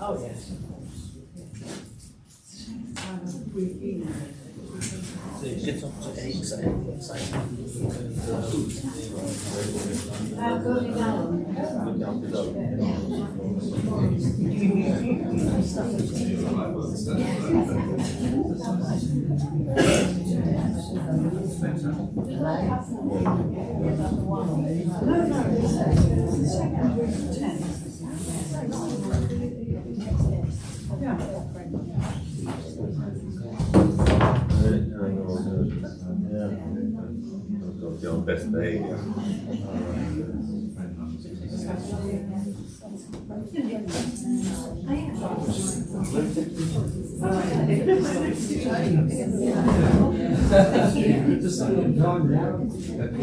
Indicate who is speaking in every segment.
Speaker 1: Oh, yes.
Speaker 2: So you get up to 8, say.
Speaker 1: Going down.
Speaker 2: Go down below. Your best behavior.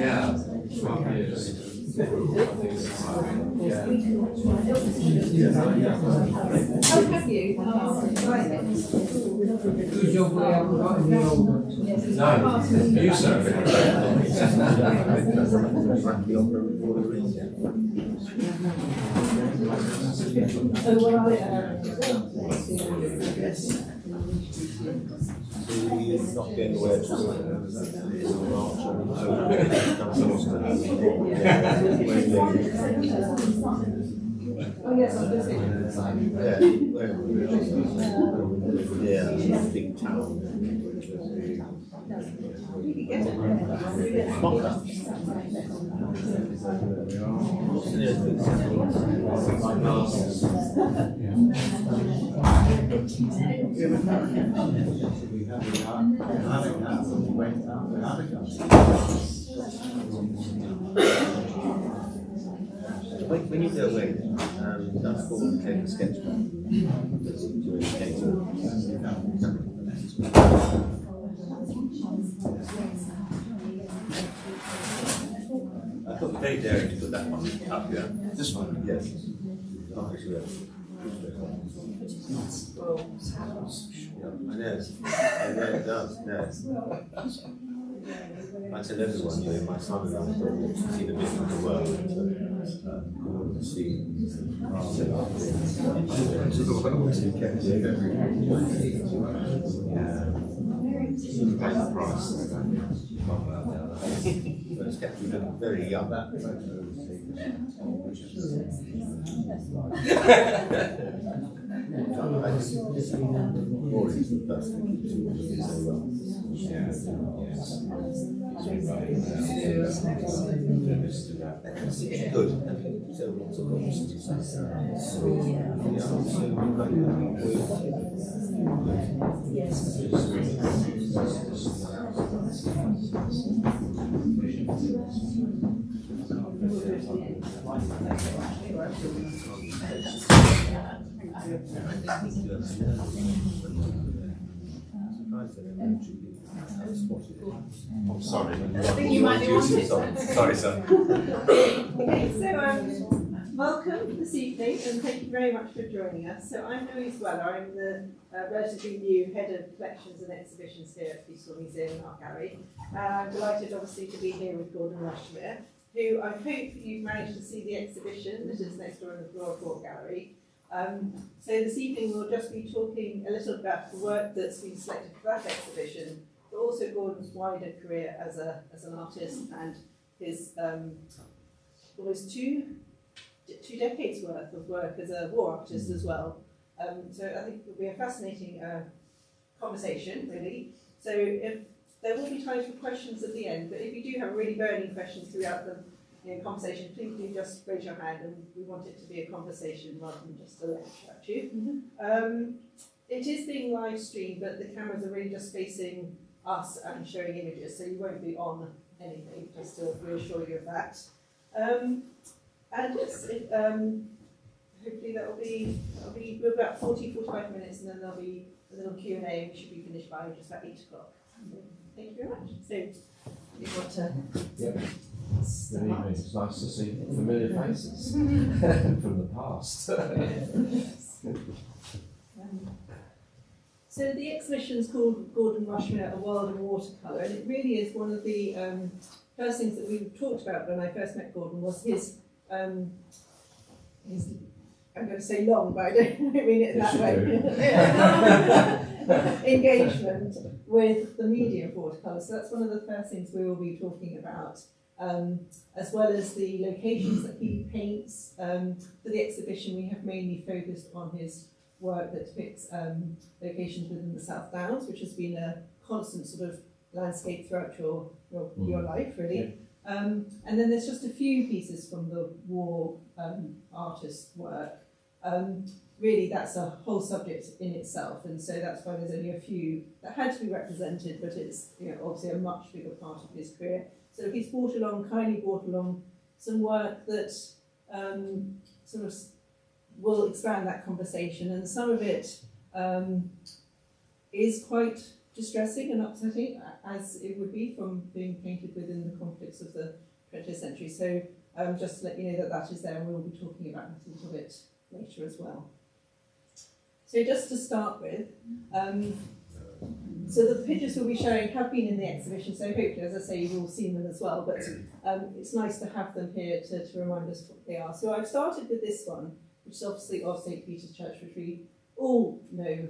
Speaker 3: Yeah, 12 years.
Speaker 1: Oh, have you?
Speaker 4: Good job we haven't got any older.
Speaker 3: No, you sir.
Speaker 2: He's not getting away with
Speaker 1: Oh, yes, I'm just
Speaker 2: yeah, big town. When you go away, that's called take a sketch I thought very daring to put that one up here.
Speaker 3: This one?
Speaker 2: Yes. Oh, actually, I know it does, yes. I tell everyone, you know, my son and I go to see the vision of the world, to see but it's kept me looking very young. Always the best thing to do so well. Good. So lots of I'm sorry.
Speaker 1: I think you might be wanted.
Speaker 2: Sorry, sir.
Speaker 5: Okay, so welcome this evening and thank you very much for joining us. So I'm Louise. I'm the relatively new Head of Collections and Exhibitions here at Peaceful Museum and Art Gallery. I'm delighted obviously to be here with Gordon Rushmer, who I hope you've managed to see the exhibition that is next door in the Royal Court Gallery. So this evening we'll just be talking a little about the work that's been selected for that exhibition, but also Gordon's wider career as an artist and his almost two decades worth of work as a war artist as well. So I think it'll be a fascinating conversation, really. So there will be time for questions at the end, but if you do have really burning questions throughout the conversation, please do just raise your hand, and we want it to be a conversation rather than just a lecture at you. It is being live streamed, but the cameras are really just facing us and showing images, so you won't be on anything, just to reassure you of that. And yes, hopefully that'll be about 40-45 minutes, and then there'll be a little Q&A, and we should be finished by just about 8 o'clock. Thank you very much. So, you want to?
Speaker 3: Yep. Good evening. It's nice to see familiar faces from the past.
Speaker 5: So the exhibition is called Gordon Rushmer, A World in Watercolour, and it really is one of the first things that we talked about when I first met Gordon was his I'm going to say long, but I don't mean it in that way. Engagement with the medium of watercolour. So that's one of the first things we will be talking about, as well as the locations that he paints. For the exhibition, we have mainly focused on his work that depicts locations within the South Downs, which has been a constant sort of landscape throughout your life, really. And then there's just a few pieces from the war artist's work. Really, that's a whole subject in itself, and so that's why there's only a few that had to be represented, but it's obviously a much bigger part of his career. So he's kindly brought along some work that sort of will expand that conversation, and some of it is quite distressing and upsetting, as it would be from being painted within the conflicts of the 20th century. So just to let you know that is there, and we'll be talking about it a little bit later as well. So just to start with, so the pictures we'll be showing have been in the exhibition, so hopefully, as I say, you've all seen them as well, but it's nice to have them here to remind us what they are. So I've started with this one, which is obviously of St. Peter's Church, which we all know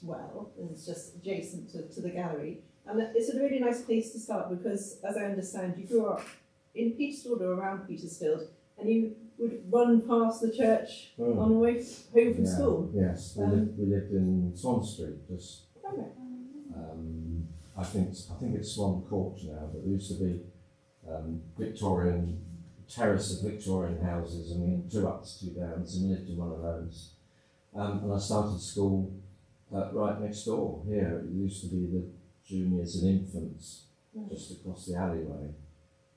Speaker 5: well, and it's just adjacent to the gallery. And it's a really nice place to start because, as I understand, you grew up in Petersfield or around Petersfield, and you would run past the church on the way home from school.
Speaker 3: Yes, we lived in Swan Street, just.
Speaker 5: Okay.
Speaker 3: I think it's Swan Court now, but there used to be Victorian terrace of Victorian houses, and we had 2 ups, 2 downs, and lived in one of those. And I started school right next door here. It used to be the juniors and infants, just across the alleyway.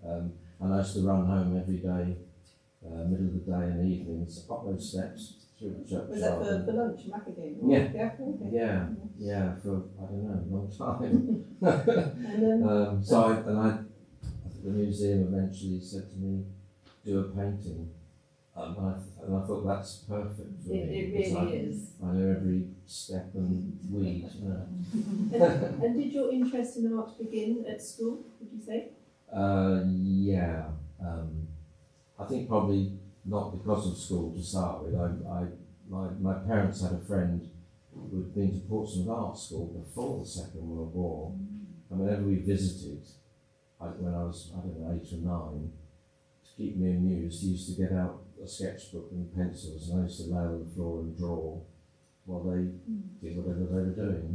Speaker 3: And I used to run home every day, middle of the day and evenings, up those steps through the church.
Speaker 5: Was that for lunch and back again?
Speaker 3: Yeah.
Speaker 5: Okay.
Speaker 3: Yeah, for I don't know, a long time.
Speaker 5: And
Speaker 3: So I think the museum eventually said to me, "Do a painting," and I thought that's perfect for me.
Speaker 5: it
Speaker 3: because
Speaker 5: really is.
Speaker 3: I know every step and weed.
Speaker 5: And did your interest in art begin at school, would you say?
Speaker 3: Yeah. I think probably not because of school to start with. My parents had a friend who had been to Portsmouth Art School before the Second World War, and whenever we visited, when I was, 8 or 9, to keep me amused, he used to get out a sketchbook and pencils, and I used to lay on the floor and draw while they did whatever they were doing,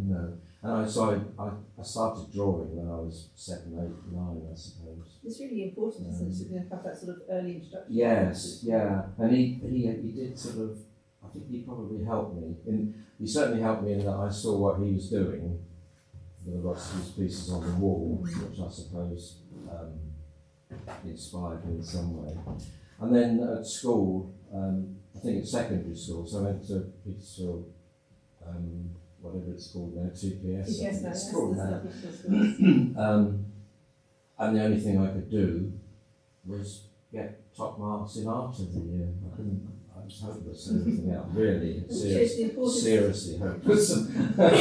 Speaker 3: And I started drawing when I was 7, 8, 9, I suppose.
Speaker 5: It's really important, isn't it, to have that sort of early introduction?
Speaker 3: Yes, yeah, and he did sort of. I think he probably helped me. He certainly helped me in that I saw what he was doing. There were lots of his pieces on the wall, which I suppose inspired me in some way. And then at school, I think at secondary school, so I went to Petersfield, whatever it's called now, 2PS.
Speaker 5: Yes,
Speaker 3: it's called now. And the only thing I could do was get top marks in art every year. I was hopeless at anything else, really. Seriously hopeless.
Speaker 5: But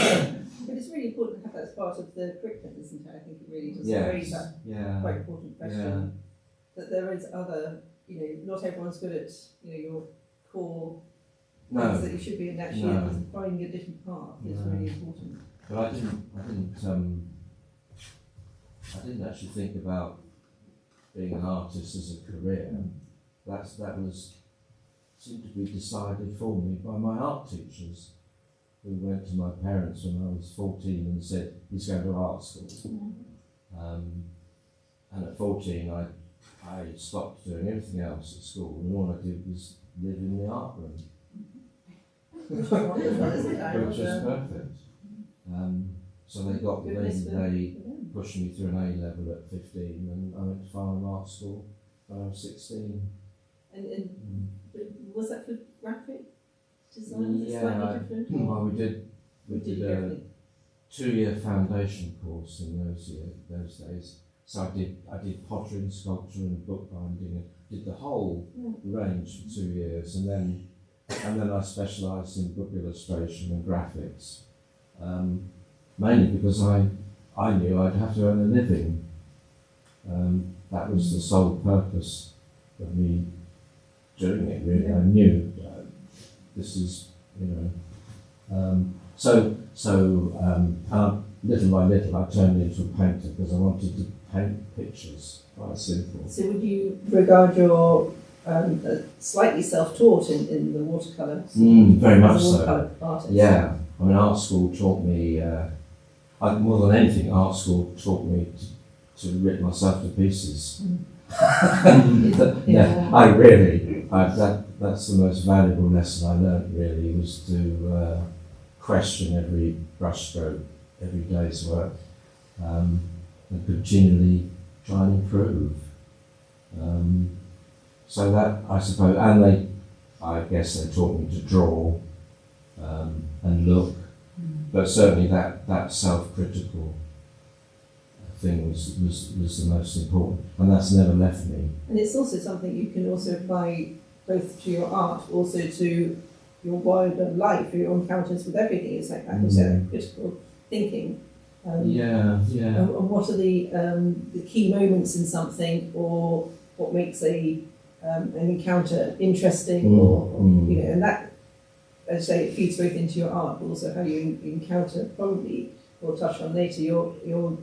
Speaker 5: it's really important to have that as part of the curriculum, isn't it? I think it really does raise that quite important question. That there is other, not everyone's good at, your core things that you should be in. Actually, finding a different path is really important.
Speaker 3: But I didn't actually think about being an artist as a career. That was seemed to be decided for me by my art teachers, who went to my parents when I was 14 and said, "He's going to art school." And at 14, I stopped doing everything else at school, and all I did was live in the art room, which was perfect. So they pushed me through an A level at 15, and I went to Fine Art School when I was 16.
Speaker 5: And was that for graphic design?
Speaker 3: Yeah,
Speaker 5: Slightly different?
Speaker 3: well, we did a 2-year foundation course in those days. So I did pottery and sculpture and bookbinding, and did the whole range for 2 years, and then I specialised in book illustration and graphics. mainly because I knew I'd have to earn a living. That was the sole purpose of me doing it, really.
Speaker 5: Yeah.
Speaker 3: I knew this is, so little by little I turned into a painter because I wanted to paint pictures, quite simple.
Speaker 5: So would you regard your slightly self-taught in the watercolour?
Speaker 3: Very much
Speaker 5: as a
Speaker 3: so.
Speaker 5: watercolour artist?
Speaker 3: Yeah, I mean, art school taught me, more than anything, art school taught me to rip myself to pieces. That's the most valuable lesson I learned, really, was to question every brushstroke, every day's work, and continually try and improve. So that, I suppose, and I guess they taught me to draw and look, but certainly that self-critical thing was the most important, and that's never left me.
Speaker 5: And it's also something you can also apply both to your art, also to your wider life, your encounters with everything. It's like that, critical thinking. And what are the key moments in something, or what makes an encounter interesting, and that, as I say, it feeds both into your art, but also how you encounter, probably we'll touch on later, your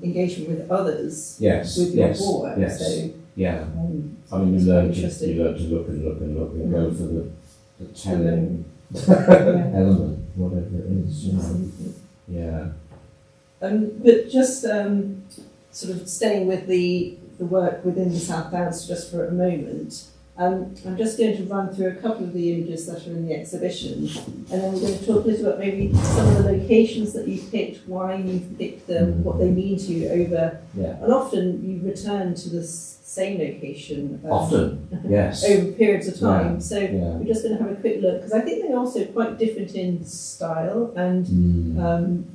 Speaker 5: engagement with others.
Speaker 3: Yes.
Speaker 5: With your work.
Speaker 3: Yes.
Speaker 5: So,
Speaker 3: yeah. I mean, you learn to look and go for the telling element, whatever it is.
Speaker 5: Absolutely.
Speaker 3: Yeah.
Speaker 5: But just sort of staying with the work within the South Downs just for a moment, I'm just going to run through a couple of the images that are in the exhibition, and then we're going to talk a little about maybe some of the locations that you've picked, why you've picked them, what they mean to you over, and often you return to the same location.
Speaker 3: Often, yes.
Speaker 5: Over periods of time.
Speaker 3: Yeah.
Speaker 5: So
Speaker 3: Yeah.
Speaker 5: we're just going to have a quick look, because I think they're also quite different in style and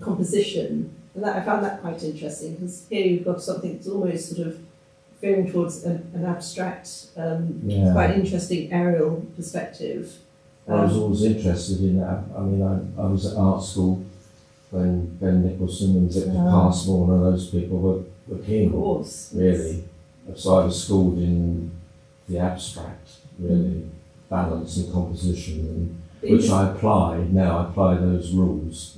Speaker 5: composition. And that I found that quite interesting, because here you've got something that's almost sort of veering towards an abstract, quite interesting aerial perspective.
Speaker 3: I was always interested in that. I mean, I was at art school when Ben Nicholson and Victor Passmore and all those people were king,
Speaker 5: Of course.
Speaker 3: really. So I was schooled in the abstract, really, balance and composition, which I apply now. I apply those rules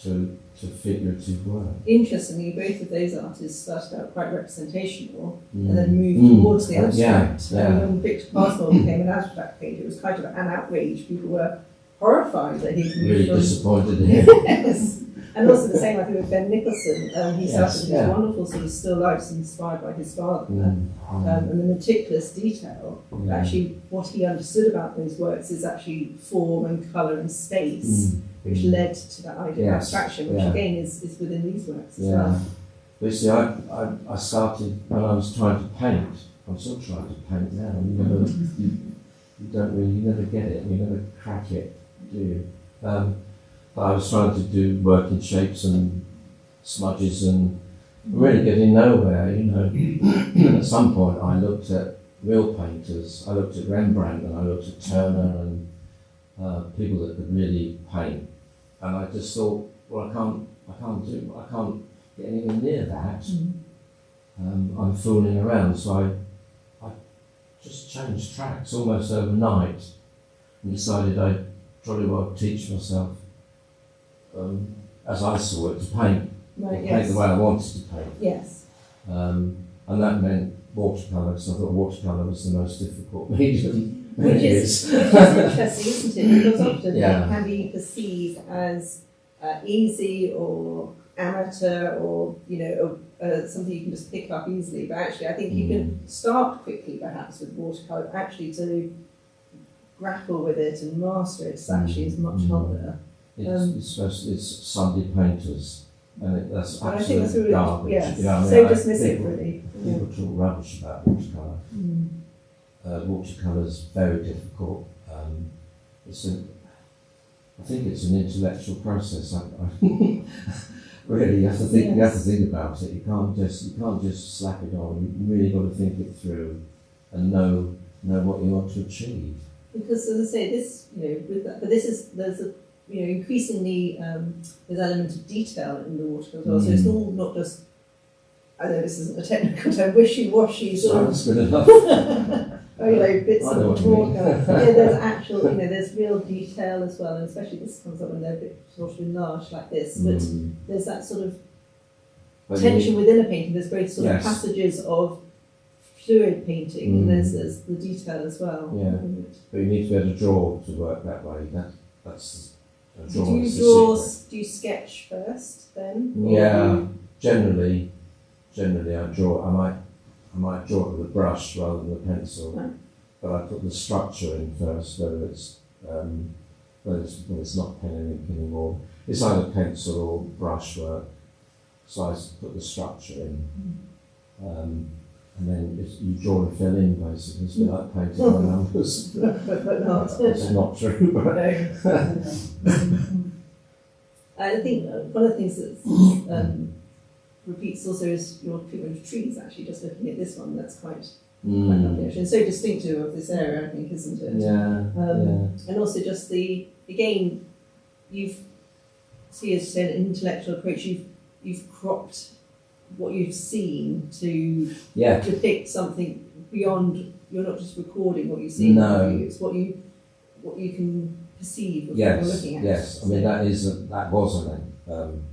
Speaker 3: to figurative work.
Speaker 5: Interestingly, both of those artists started out quite representational and then moved towards the abstract. And when Victor Passmore became an abstract painter, it was kind of an outrage. People were horrified that he moved
Speaker 3: really
Speaker 5: from...
Speaker 3: disappointed in him.
Speaker 5: Yes. And also the same, I think, with Ben Nicholson. He started with his wonderful sort of still lifes inspired by his father, and the meticulous detail. Actually, what he understood about those works is actually form and colour and space, which led to that idea of abstraction, which again is within these works as well.
Speaker 3: But see, I started when I was trying to paint. I'm still trying to paint now. You never get it, you never crack it, do you? But I was trying to do work in shapes and smudges and really getting nowhere, And at some point I looked at real painters. I looked at Rembrandt and I looked at Turner and people that could really paint. And I just thought, well, I can't get anywhere near that. I'm fooling around, so I just changed tracks almost overnight and decided I'd jolly well teach myself, as I saw it, to paint. Paint the way I wanted to paint.
Speaker 5: Yes.
Speaker 3: And that meant watercolour, because I thought watercolour was the most difficult medium.
Speaker 5: Which is interesting, isn't it? Because often it can be perceived as easy or amateur or, something you can just pick up easily. But actually, I think you can start quickly, perhaps, with watercolour. Actually, to grapple with it and master it actually is much harder.
Speaker 3: It's Sunday painters, and that's
Speaker 5: I think that's
Speaker 3: absolute
Speaker 5: really,
Speaker 3: garbage.
Speaker 5: yes,
Speaker 3: So
Speaker 5: dismissive, really.
Speaker 3: People talk rubbish about watercolour. Watercolour is very difficult. I think it's an intellectual process. Really, you have to think. You have to think about it. You can't just slap it on. You really got to think it through and know what you want to achieve.
Speaker 5: Because, as I say, this, with that, but there's increasingly there's an element of detail in the watercolour as well. So it's all not just, I know this isn't a technical term, wishy-washy sort of,
Speaker 3: Sounds good enough.
Speaker 5: bits
Speaker 3: I know
Speaker 5: of
Speaker 3: what you mean.
Speaker 5: watercolour. Yeah, there's actual, there's real detail as well, and especially this comes up when they're a bit sort of enlarged like this. But there's that sort of
Speaker 3: But
Speaker 5: tension within a painting. There's both sort of
Speaker 3: Yes.
Speaker 5: passages of fluid painting, and there's the detail as well.
Speaker 3: Yeah. But you need to be able to draw to work that way. That's
Speaker 5: So do you
Speaker 3: is the
Speaker 5: draw?
Speaker 3: secret.
Speaker 5: Do you sketch first then? Or
Speaker 3: Yeah,
Speaker 5: do
Speaker 3: generally I draw. I might draw it with a brush rather than a pencil.
Speaker 5: Right.
Speaker 3: But I put the structure in first, whether it's not pen and ink anymore. It's either pencil or brush work. So I put the structure in. And then you draw and fill in, basically. It's a bit like painting by numbers.
Speaker 5: but not.
Speaker 3: It's not true, but
Speaker 5: I think one of the things that repeats also is your treatment of trees. Actually, just looking at this one, that's quite lovely. Actually, and so distinctive of this area, I think, isn't it?
Speaker 3: Yeah.
Speaker 5: And also just you've see as an intellectual approach. You've cropped what you've seen to depict something beyond. You're not just recording what you've seen.
Speaker 3: No.
Speaker 5: It's what you can perceive of what
Speaker 3: Yes,
Speaker 5: you're looking at.
Speaker 3: yes. I mean, that was an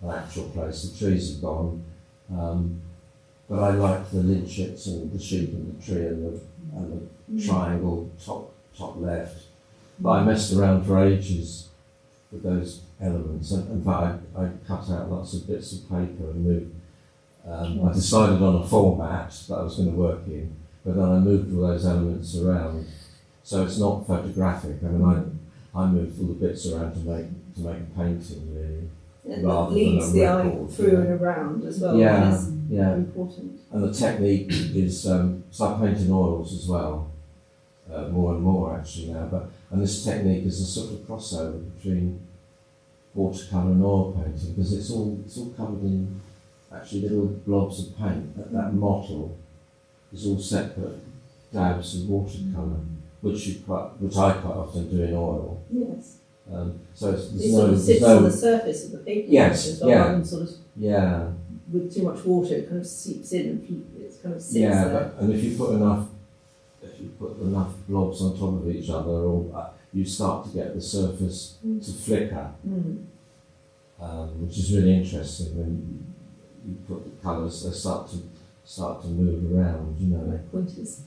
Speaker 3: actual place. The trees have gone, but I like the lynchets and the sheep and the tree and the triangle top left. But I messed around for ages with those elements. In fact, I cut out lots of bits of paper and moved. I decided on a format that I was going to work in, but then I moved all those elements around. So it's not photographic. I mean, I moved all the bits around to make a painting, really.
Speaker 5: It
Speaker 3: rather
Speaker 5: leads
Speaker 3: than
Speaker 5: the
Speaker 3: a
Speaker 5: eye
Speaker 3: record,
Speaker 5: through
Speaker 3: yeah.
Speaker 5: and around as well.
Speaker 3: Yeah,
Speaker 5: Which is
Speaker 3: yeah.
Speaker 5: important.
Speaker 3: And the technique is, so I paint in oils as well, more and more actually now. And this technique is a sort of crossover between watercolour and oil painting, because it's all covered in actually little blobs of paint. That model is all separate dabs of watercolour, which I quite often do in oil.
Speaker 5: Yes.
Speaker 3: So
Speaker 5: It sort of sits on the surface of the paper.
Speaker 3: Yes,
Speaker 5: as well,
Speaker 3: yeah.
Speaker 5: rather than sort of
Speaker 3: Yeah.
Speaker 5: with too much water, it kind of seeps in and it kind of sits
Speaker 3: Yeah,
Speaker 5: there.
Speaker 3: and if you put enough blobs on top of each other, or you start to get the surface to flicker, which is really interesting when you put the colours. They start to move around, you know.
Speaker 5: Like pointers.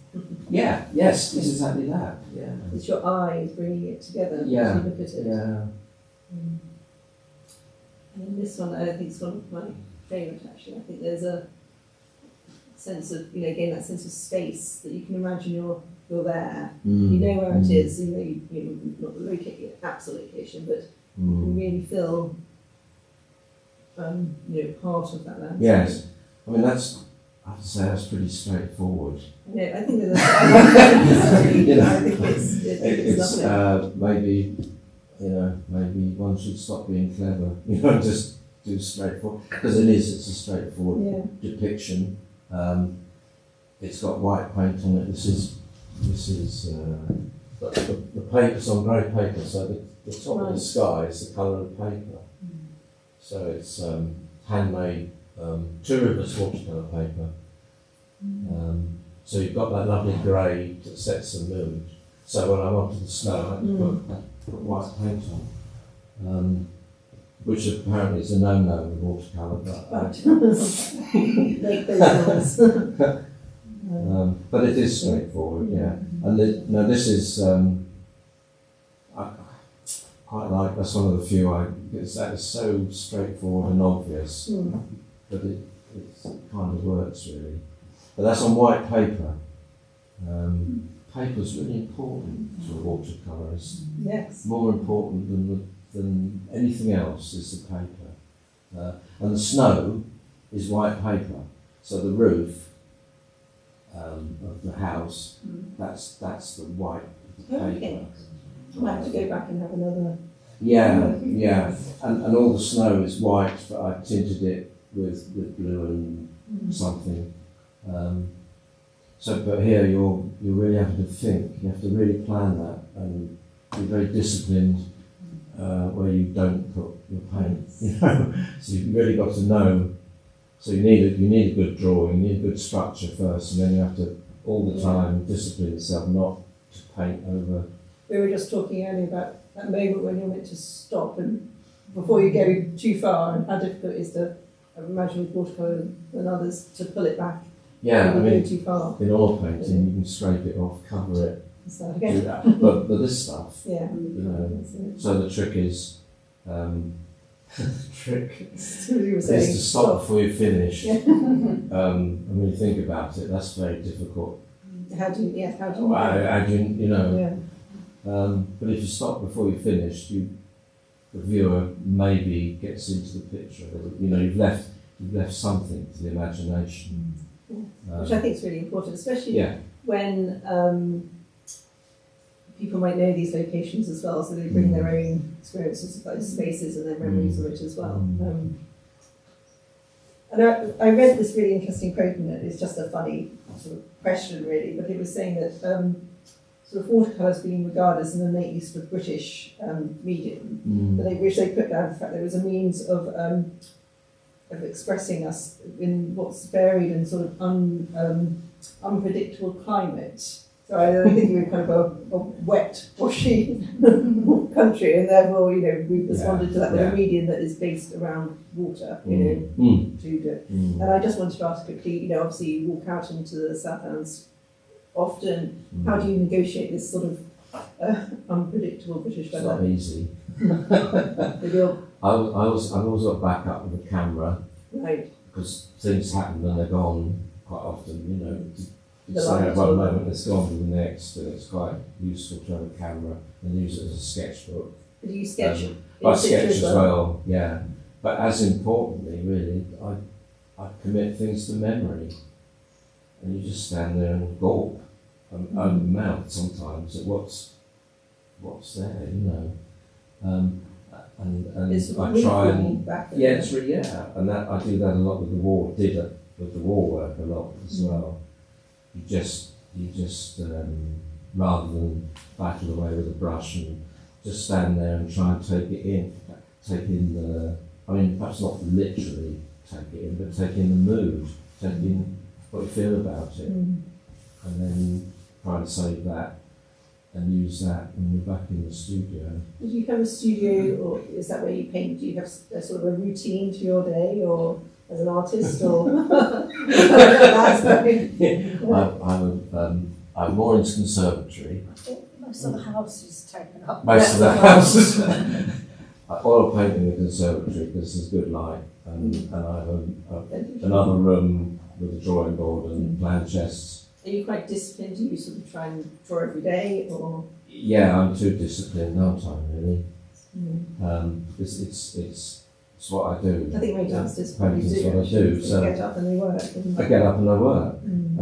Speaker 3: Yeah. Yes. It's exactly that. Yeah.
Speaker 5: It's your eyes bringing it together
Speaker 3: Yeah.
Speaker 5: as you look at it.
Speaker 3: Yeah.
Speaker 5: And then this one, I think, is one of my favourite actually. I think there's a sense of, again, that sense of space that you can imagine you're there. You know where it is. You know not the absolute location, but you really feel, part of that landscape.
Speaker 3: Yes. I mean, I have to say that's pretty straightforward.
Speaker 5: I think there's I think it's lovely.
Speaker 3: Maybe one should stop being clever, just do straightforward, because it's a straightforward depiction. It's got white paint on it. This is the paper's on grey paper, so the top of the sky is the colour of paper. So it's handmade 2 Rivers watercolour paper. So you've got that lovely grey that sets the mood. So when I wanted the snow, I had to put white paint on, which apparently is a no-no with watercolour.
Speaker 5: Make those ones.
Speaker 3: But it is straightforward, yeah. And this is I quite like. That's one of the few that is so straightforward and obvious, but it kind of works really. But that's on white paper. Paper's really important to a watercolourist.
Speaker 5: Yes.
Speaker 3: More important than anything else is the paper. And the snow is white paper. So the roof of the house, that's the white paper.
Speaker 5: Okay. I might have to go back and have another.
Speaker 3: Yeah. And all the snow is white, but I tinted it with blue and something. But here you're really having to think. You have to really plan that and be very disciplined where you don't put your paint. You know, so you've really got to know. So you need a good drawing, you need a good structure first, and then you have to all the time discipline yourself not to paint over.
Speaker 1: We were just talking earlier about that moment when you're meant to stop and before you go too far, and how difficult it is to, I imagine with watercolour and others, to pull it back
Speaker 3: Yeah, I
Speaker 1: when you
Speaker 3: mean,
Speaker 1: go too far.
Speaker 3: in oil painting you can scrape it off, cover it,
Speaker 1: So,
Speaker 3: do
Speaker 1: okay.
Speaker 3: that. But this stuff,
Speaker 1: Yeah.
Speaker 3: you know, so the trick is,
Speaker 1: So you were
Speaker 3: is
Speaker 1: saying
Speaker 3: to stop before you finish.
Speaker 1: Yeah.
Speaker 3: And when you think about it, that's very difficult.
Speaker 1: How do you?
Speaker 3: You know.
Speaker 1: Yeah.
Speaker 3: But if you stop before you finish, the viewer maybe gets into the picture. You know, you've left something to the imagination.
Speaker 1: Which I think is really important, especially
Speaker 3: Yeah.
Speaker 1: when people might know these locations as well, so they bring their own experiences of those spaces and their memories of it as well. And I read this really interesting quote, and it's just a funny sort of question really, but it was saying that sort of watercolours being regarded as an innate use of British medium, but which they put down the fact there was a means of expressing us in what's varied and sort of unpredictable climate. So I think we were kind of a wet, washy country, and therefore, you know, we've responded to that with a medium that is based around water, you know, to do it. And I just wanted to ask quickly, you know, obviously you walk out into the Southlands often. How do you negotiate this sort of unpredictable British
Speaker 3: It's
Speaker 1: weather?
Speaker 3: not easy.
Speaker 1: With your,
Speaker 3: I've always got back up with a camera
Speaker 1: right,
Speaker 3: because things happen and they're gone quite often. You know,
Speaker 1: The
Speaker 3: say
Speaker 1: light
Speaker 3: at one
Speaker 1: or-
Speaker 3: moment it's gone to the next, and it's quite useful to have a camera and use it as a sketchbook.
Speaker 1: do you sketch
Speaker 3: I
Speaker 1: in situ
Speaker 3: sketch as well, yeah. But as importantly, really, I commit things to memory, and you just stand there and gawp and open mouth sometimes at what's there, you know. And
Speaker 1: It's
Speaker 3: I
Speaker 1: really
Speaker 3: try
Speaker 1: cool
Speaker 3: and
Speaker 1: back
Speaker 3: yeah, it's really and that I do that a lot with the war. Did it with the war work a lot as well. You just rather than battle away with a brush and just stand there and try and take in the. I mean, perhaps not literally take it in, but take in the mood, take in what you feel about it, and then try and save that and use that when you're back in the studio.
Speaker 1: Did you have a studio, or is that where you paint? Do you have a sort of a routine to your day, or as an artist, or?
Speaker 3: I'm more into conservatory.
Speaker 6: Most of the house is taken up.
Speaker 3: Most of the houses. I oil paint in the conservatory because there's good light, and I have another room with a drawing board and plan chests.
Speaker 1: Are you quite disciplined? Do you sort of try and draw every day, or?
Speaker 3: Yeah, I'm too disciplined, aren't I, really? It's what I do.
Speaker 1: I think most artists
Speaker 3: Painting's
Speaker 1: probably do.
Speaker 3: what I do,
Speaker 1: They
Speaker 3: so
Speaker 1: get up and they work.
Speaker 3: I get up and I work, and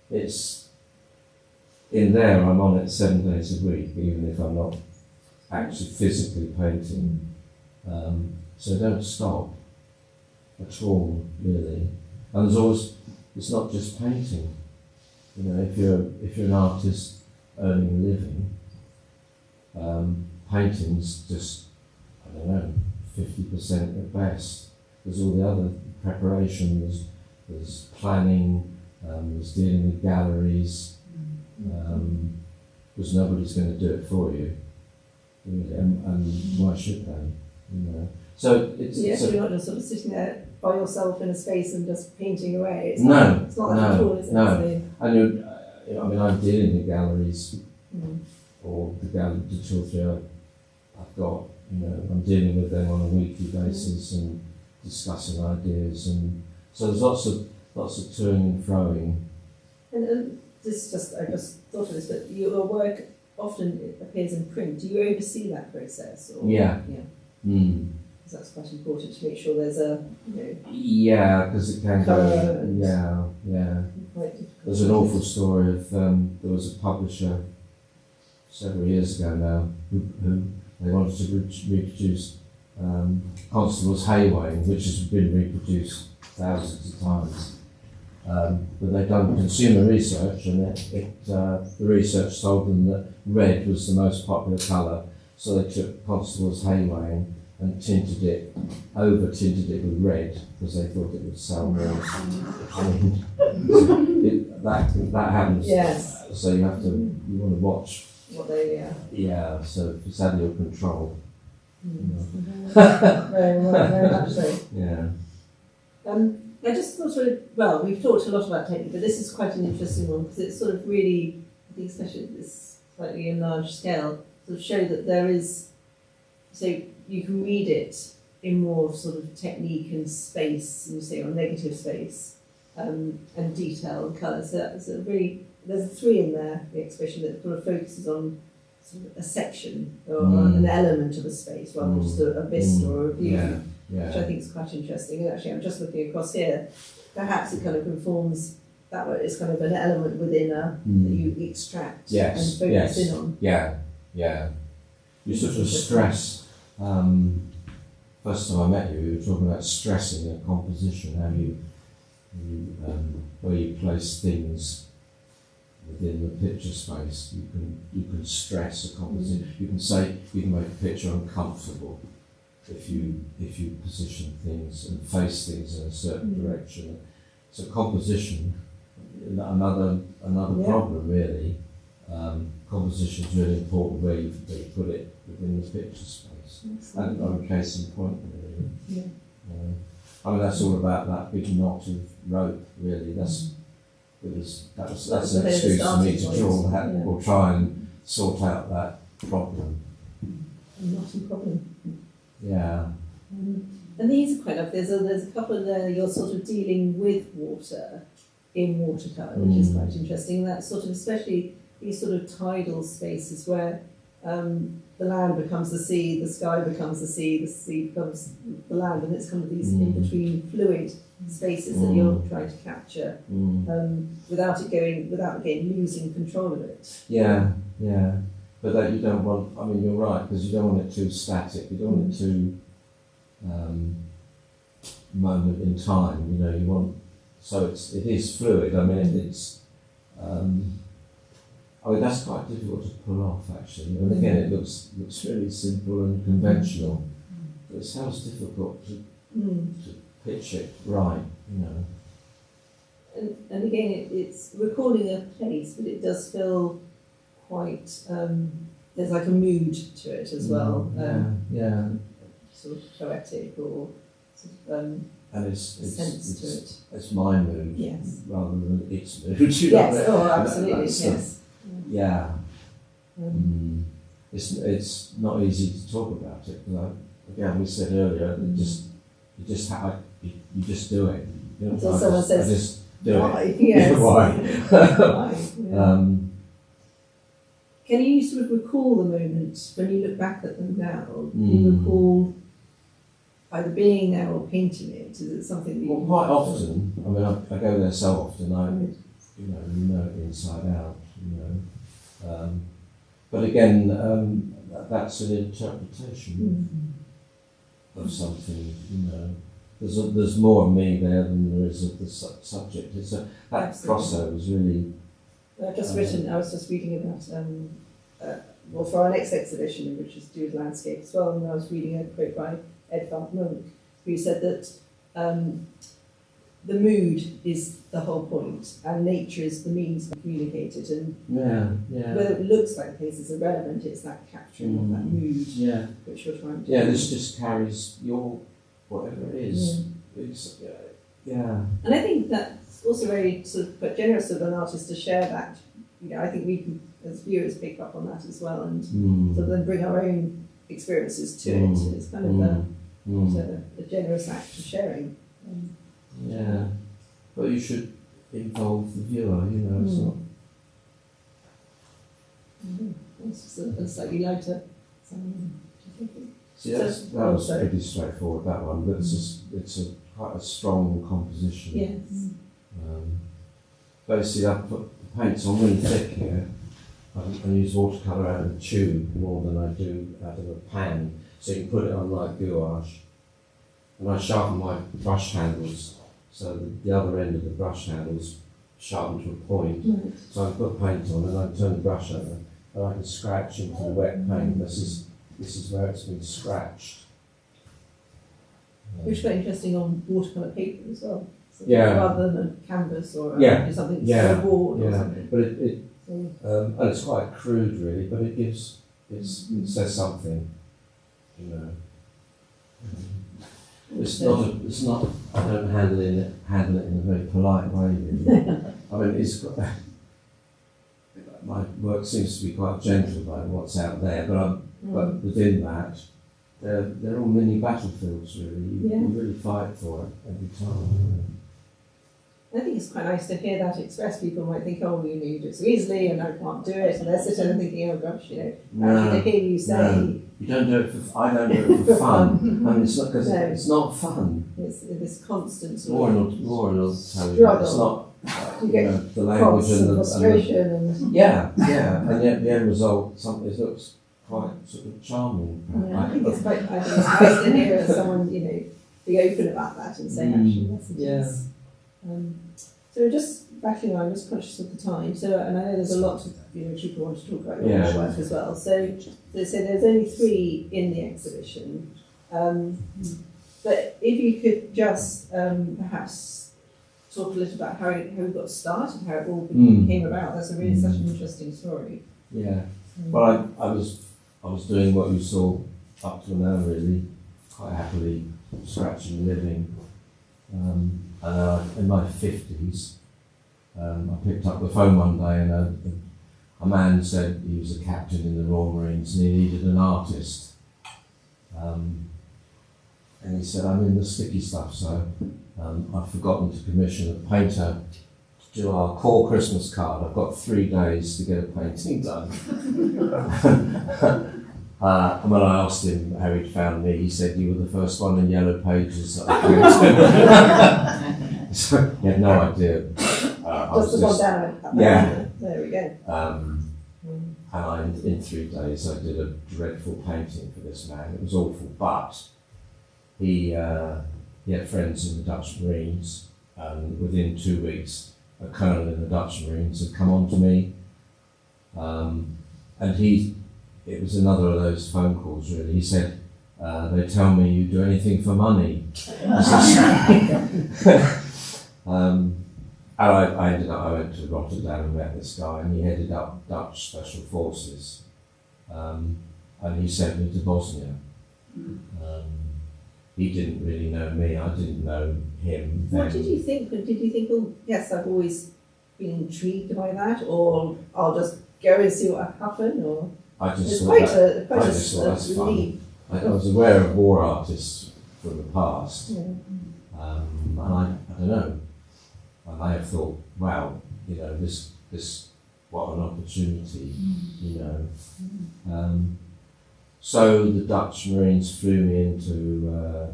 Speaker 3: it's in there. I'm on it 7 days a week, even if I'm not actually physically painting. So don't stop at all, really. And there's always. It's not just painting. You know, if you're an artist earning a living, painting's just, I don't know, 50% at best. There's all the other preparation. There's planning. There's dealing with galleries. Because nobody's going to do it for you. Really, and why should they? You know. So
Speaker 1: Yes, you're not just sort of sitting there by yourself in a space and just painting away. It's
Speaker 3: No,
Speaker 1: not that at all, is it?
Speaker 3: no.
Speaker 1: So,
Speaker 3: And I mean, I'm dealing with galleries, or the 2 or 3 I've got. You know, I'm dealing with them on a weekly basis and discussing ideas, and so there's lots of toing and froing.
Speaker 1: And this I just thought of this, but your work often appears in print. Do you oversee that process? Or?
Speaker 3: Yeah.
Speaker 1: Because that's quite important to make sure there's a, you know,
Speaker 3: Yeah, because it can
Speaker 1: Colour
Speaker 3: go.
Speaker 1: and-
Speaker 3: Yeah.
Speaker 1: quite difficult.
Speaker 3: There's an awful story of there was a publisher several years ago now who they wanted to reproduce Constable's Hayway, which has been reproduced thousands of times. But they'd done consumer research, and the research told them that red was the most popular colour. So they took Constable's Hayway and over tinted it with red because they thought it would sell more. I mean, that happens.
Speaker 1: Yes.
Speaker 3: So you want to watch.
Speaker 1: What they,
Speaker 3: Yeah, so it's out of your control.
Speaker 1: very much so.
Speaker 3: Yeah.
Speaker 1: I just thought we've talked a lot about technique, but this is quite an interesting one because it's sort of really, I think especially at this slightly enlarged scale, sort of show that there is, so you can read it in more sort of technique and space, you say, or negative space, and detail and colour. So that's a really, there's 3 in there, the exhibition that sort of focuses on sort of a section or an element of a space rather than just a vista or a view, which I think is quite interesting. And actually, I'm just looking across here. Perhaps it kind of conforms that way. It's kind of an element within that you extract and focus in on.
Speaker 3: Yeah. You sort of stress. First time I met you, we were talking about stressing a composition, how where you place things within the picture space. You can stress a composition. You can make a picture uncomfortable if you position things and face things in a certain direction. So composition, another problem really. Composition is really important where you put it within the picture space. And on case in point, really.
Speaker 1: Yeah.
Speaker 3: I mean, that's all about that big knot of rope, really. That's an excuse for me to draw that or try and sort out that problem.
Speaker 1: Not a problem.
Speaker 3: Yeah.
Speaker 1: And these are quite like, there's a couple in there you're sort of dealing with water in watercolour, which is quite interesting. And that's sort of, especially these sort of tidal spaces where the land becomes the sea, the sky becomes the sea becomes the land, and it's kind of these in-between fluid spaces that you're trying to capture without again losing control of it.
Speaker 3: Yeah. But that you don't want, I mean, you're right, because you don't want it too static, you don't want it too moment in time, you want, so it is fluid. I mean, it's that's quite difficult to pull off, actually. And again, it looks really simple and conventional, but it sounds difficult to pitch it right,
Speaker 1: And again, it's recalling a place, but it does feel quite, there's like a mood to it as well. Sort of poetic or sort of
Speaker 3: and
Speaker 1: sense to it.
Speaker 3: It's my mood rather than its mood.
Speaker 1: Yes, absolutely, yes.
Speaker 3: Yeah. It's not easy to talk about it because again we said earlier you just do it.
Speaker 1: So someone says,
Speaker 3: I just do
Speaker 1: why?
Speaker 3: it.
Speaker 1: Yes.
Speaker 3: Why?
Speaker 1: Why? Yeah. Can you sort of recall the moments when you look back at them now? Do you recall either being there or painting it? Is it something that you...
Speaker 3: Well, quite often. I mean, I go there so often. I know it inside out. But again, that's an interpretation of something. There's more of me there than there is of the subject. That crossover is really.
Speaker 1: I was just reading about for our next exhibition, which is to do with landscape as well, and I was reading a quote by Ed van Monk, who said that the mood is the whole point, and nature is the means to communicate it. And whether it looks like a place is irrelevant, it's that capturing of that mood which you're trying to do.
Speaker 3: This just carries your whatever it is. It's,
Speaker 1: And I think that's also very sort of quite generous of an artist to share that. I think we can, as viewers, pick up on that as well, and sort of then bring our own experiences to it. It's kind of a generous act of sharing.
Speaker 3: But you should involve the viewer, it's not...
Speaker 1: It's just a slightly lighter.
Speaker 3: See, that was pretty straightforward, that one, but it's quite a strong composition.
Speaker 1: Yes.
Speaker 3: Basically, I put the paints on really thick here. I use watercolour out of a tube more than I do out of a pan, so you can put it on like gouache. And I sharpen my brush handles, so the other end of the brush handles sharpened to a point.
Speaker 1: Right.
Speaker 3: So I put paint on and I turn the brush over, and I can scratch into the wet paint. This is this is where it's been scratched.
Speaker 1: Which is quite interesting on watercolour paper as well. So
Speaker 3: Yeah.
Speaker 1: Rather than a canvas or something,
Speaker 3: Yeah.
Speaker 1: a board or
Speaker 3: Yeah.
Speaker 1: something.
Speaker 3: But it
Speaker 1: So,
Speaker 3: and it's quite crude really, but it says something, you know. It's not, I don't handle it in a very polite way really. I mean, my work seems to be quite gentle about what's out there, but within that, they're all mini battlefields really. You really fight for it every time.
Speaker 1: I think it's quite nice to hear that expressed. People might think, oh, you do it so easily and I can't do it. And they're sitting there thinking, oh gosh, actually to hear you say...
Speaker 3: No. You don't do it for, I don't do it for fun. I mean, it's not, because it's not fun.
Speaker 1: It's this constant
Speaker 3: Lauren will tell you that.
Speaker 1: struggle.
Speaker 3: It's not,
Speaker 1: You get
Speaker 3: the language and the
Speaker 1: frustration and...
Speaker 3: yeah, and yet the end result, it looks quite sort of charming.
Speaker 1: Yeah, I think it's nice to hear someone, be open about that and say, actually, yes, it is. So just rattling on, I'm just conscious of the time. So, and I know there's a lot of people want to talk about your work as well. So there's only 3 in the exhibition. But if you could just perhaps talk a little about how we got started, how it all came about. That's such an interesting story.
Speaker 3: Yeah. Well, I was doing what you saw up to now, really, quite happily scratching a living. And in my 50s, I picked up the phone one day and a man said he was a captain in the Royal Marines and he needed an artist. And he said, I'm in the sticky stuff, so I've forgotten to commission a painter to do our core Christmas card. I've got 3 days to get a painting done. And when I asked him how he'd found me, he said, you were the first one in Yellow Pages that I printed. So he had no idea.
Speaker 1: Just the one down.
Speaker 3: Yeah.
Speaker 1: There we go.
Speaker 3: And in 3 days I did a dreadful painting for this man. It was awful, but he had friends in the Dutch Marines, and within 2 weeks a colonel in the Dutch Marines had come on to me, and it was another of those phone calls really. He said, they tell me you do anything for money. And I went to Rotterdam and met this guy, and he headed up Dutch Special Forces, and he sent me to Bosnia. He didn't really know me, I didn't know him.
Speaker 1: What did you think? Did you think, oh yes, I've always been intrigued by that, or I'll just go and see what happened, or?
Speaker 3: I just
Speaker 1: thought
Speaker 3: that's fun. I was aware of war artists from the past, and I don't know. I may have thought, wow, this what an opportunity, So the Dutch Marines flew me into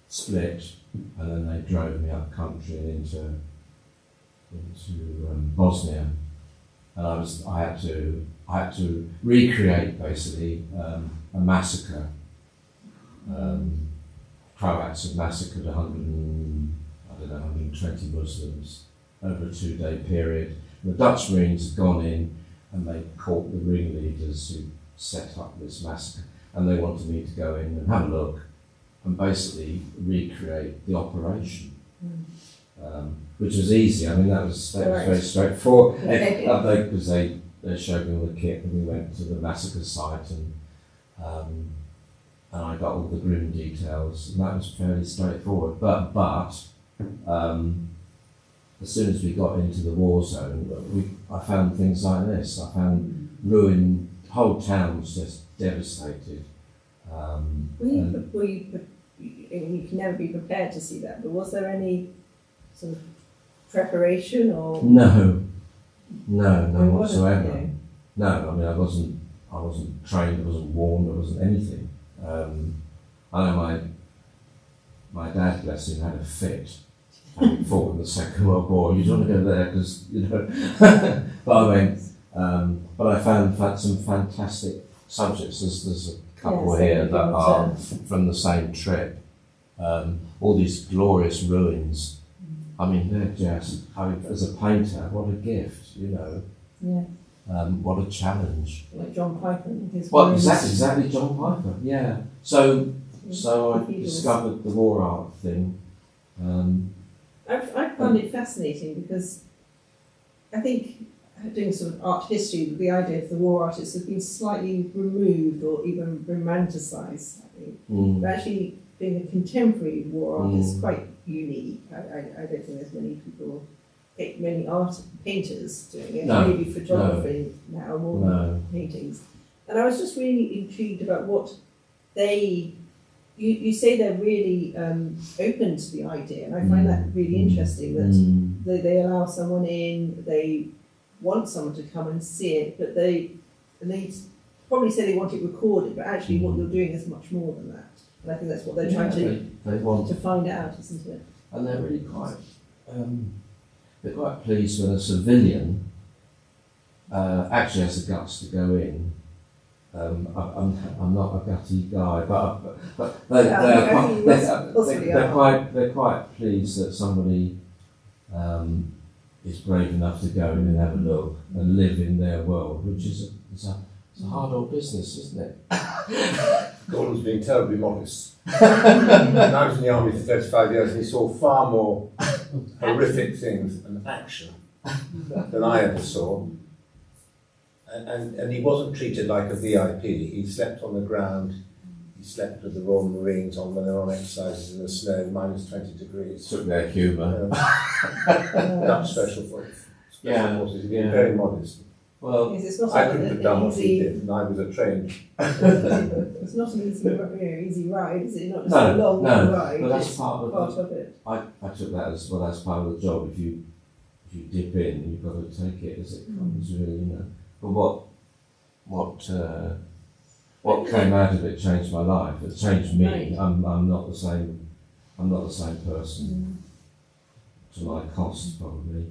Speaker 3: Split, and then they drove me up country and into Bosnia, and I had to recreate basically a massacre. Croats had massacred 120 Muslims over a 2-day period. And the Dutch Marines had gone in and they caught the ringleaders who set up this massacre, and they wanted me to go in and have a look and basically recreate the operation, which was easy. I mean, that was very straightforward, because they showed me all the kit, and we went to the massacre site, and I got all the grim details, and that was fairly straightforward. But as soon as we got into the war zone, I found things like this. I found ruined, whole towns just devastated.
Speaker 1: You can never be prepared to see that, but was there any sort of preparation or?
Speaker 3: No whatsoever. No, I mean, I wasn't trained, I wasn't warned, I wasn't anything. I know my dad, bless him, had a fit, having fought in the Second World War. You don't want to go there because, but I went, but I found some fantastic subjects. There's a couple here that are from the same trip. All these glorious ruins. I mean, they're just, as a painter, what a gift,
Speaker 1: Yeah.
Speaker 3: what a challenge.
Speaker 1: Like John Piper and his
Speaker 3: Well,
Speaker 1: poems.
Speaker 3: exactly John Piper, yeah. So I
Speaker 1: Cathedrals.
Speaker 3: discovered the war art thing.
Speaker 1: I found it fascinating because I think doing sort of art history, the idea of the war artist has been slightly removed or even romanticised, I think. But actually being a contemporary war artist is quite unique. I don't think there's many people, many painters doing it,
Speaker 3: No,
Speaker 1: maybe photography now more than paintings. And I was just really intrigued about what you say they're really open to the idea, and I find that really interesting that they allow someone in, they want someone to come and see it, but they probably say they want it recorded, but actually what you're doing is much more than that. And I think that's what they're trying
Speaker 3: they want
Speaker 1: to find out, isn't it?
Speaker 3: And they're really they're quite pleased when a civilian actually has the guts to go in. I'm not a gutty guy, but they're quite pleased that somebody is brave enough to go in and have a look and live in their world, which is a hard old business, isn't it?
Speaker 2: Gordon's being terribly modest. I was in the army for 35 years and he saw far more horrific things and action than I ever saw. And he wasn't treated like a VIP. He slept on the ground. He slept with the Royal Marines when they were on exercises in the snow, minus 20 degrees.
Speaker 3: Took their humour.
Speaker 2: Dutch special forces. He'd been very modest.
Speaker 3: Well,
Speaker 2: I couldn't have done what he did, and I was a trained.
Speaker 1: It's not an easy ride, is it? Not just a long ride.
Speaker 3: But that's part
Speaker 1: of it.
Speaker 3: I took that as well as part of the job. If you dip in, you've got to take it as it comes, really, you know. But what came out of it changed my life. It changed me.
Speaker 1: Right.
Speaker 3: I'm not the same. I'm not the same person. To my cost, probably.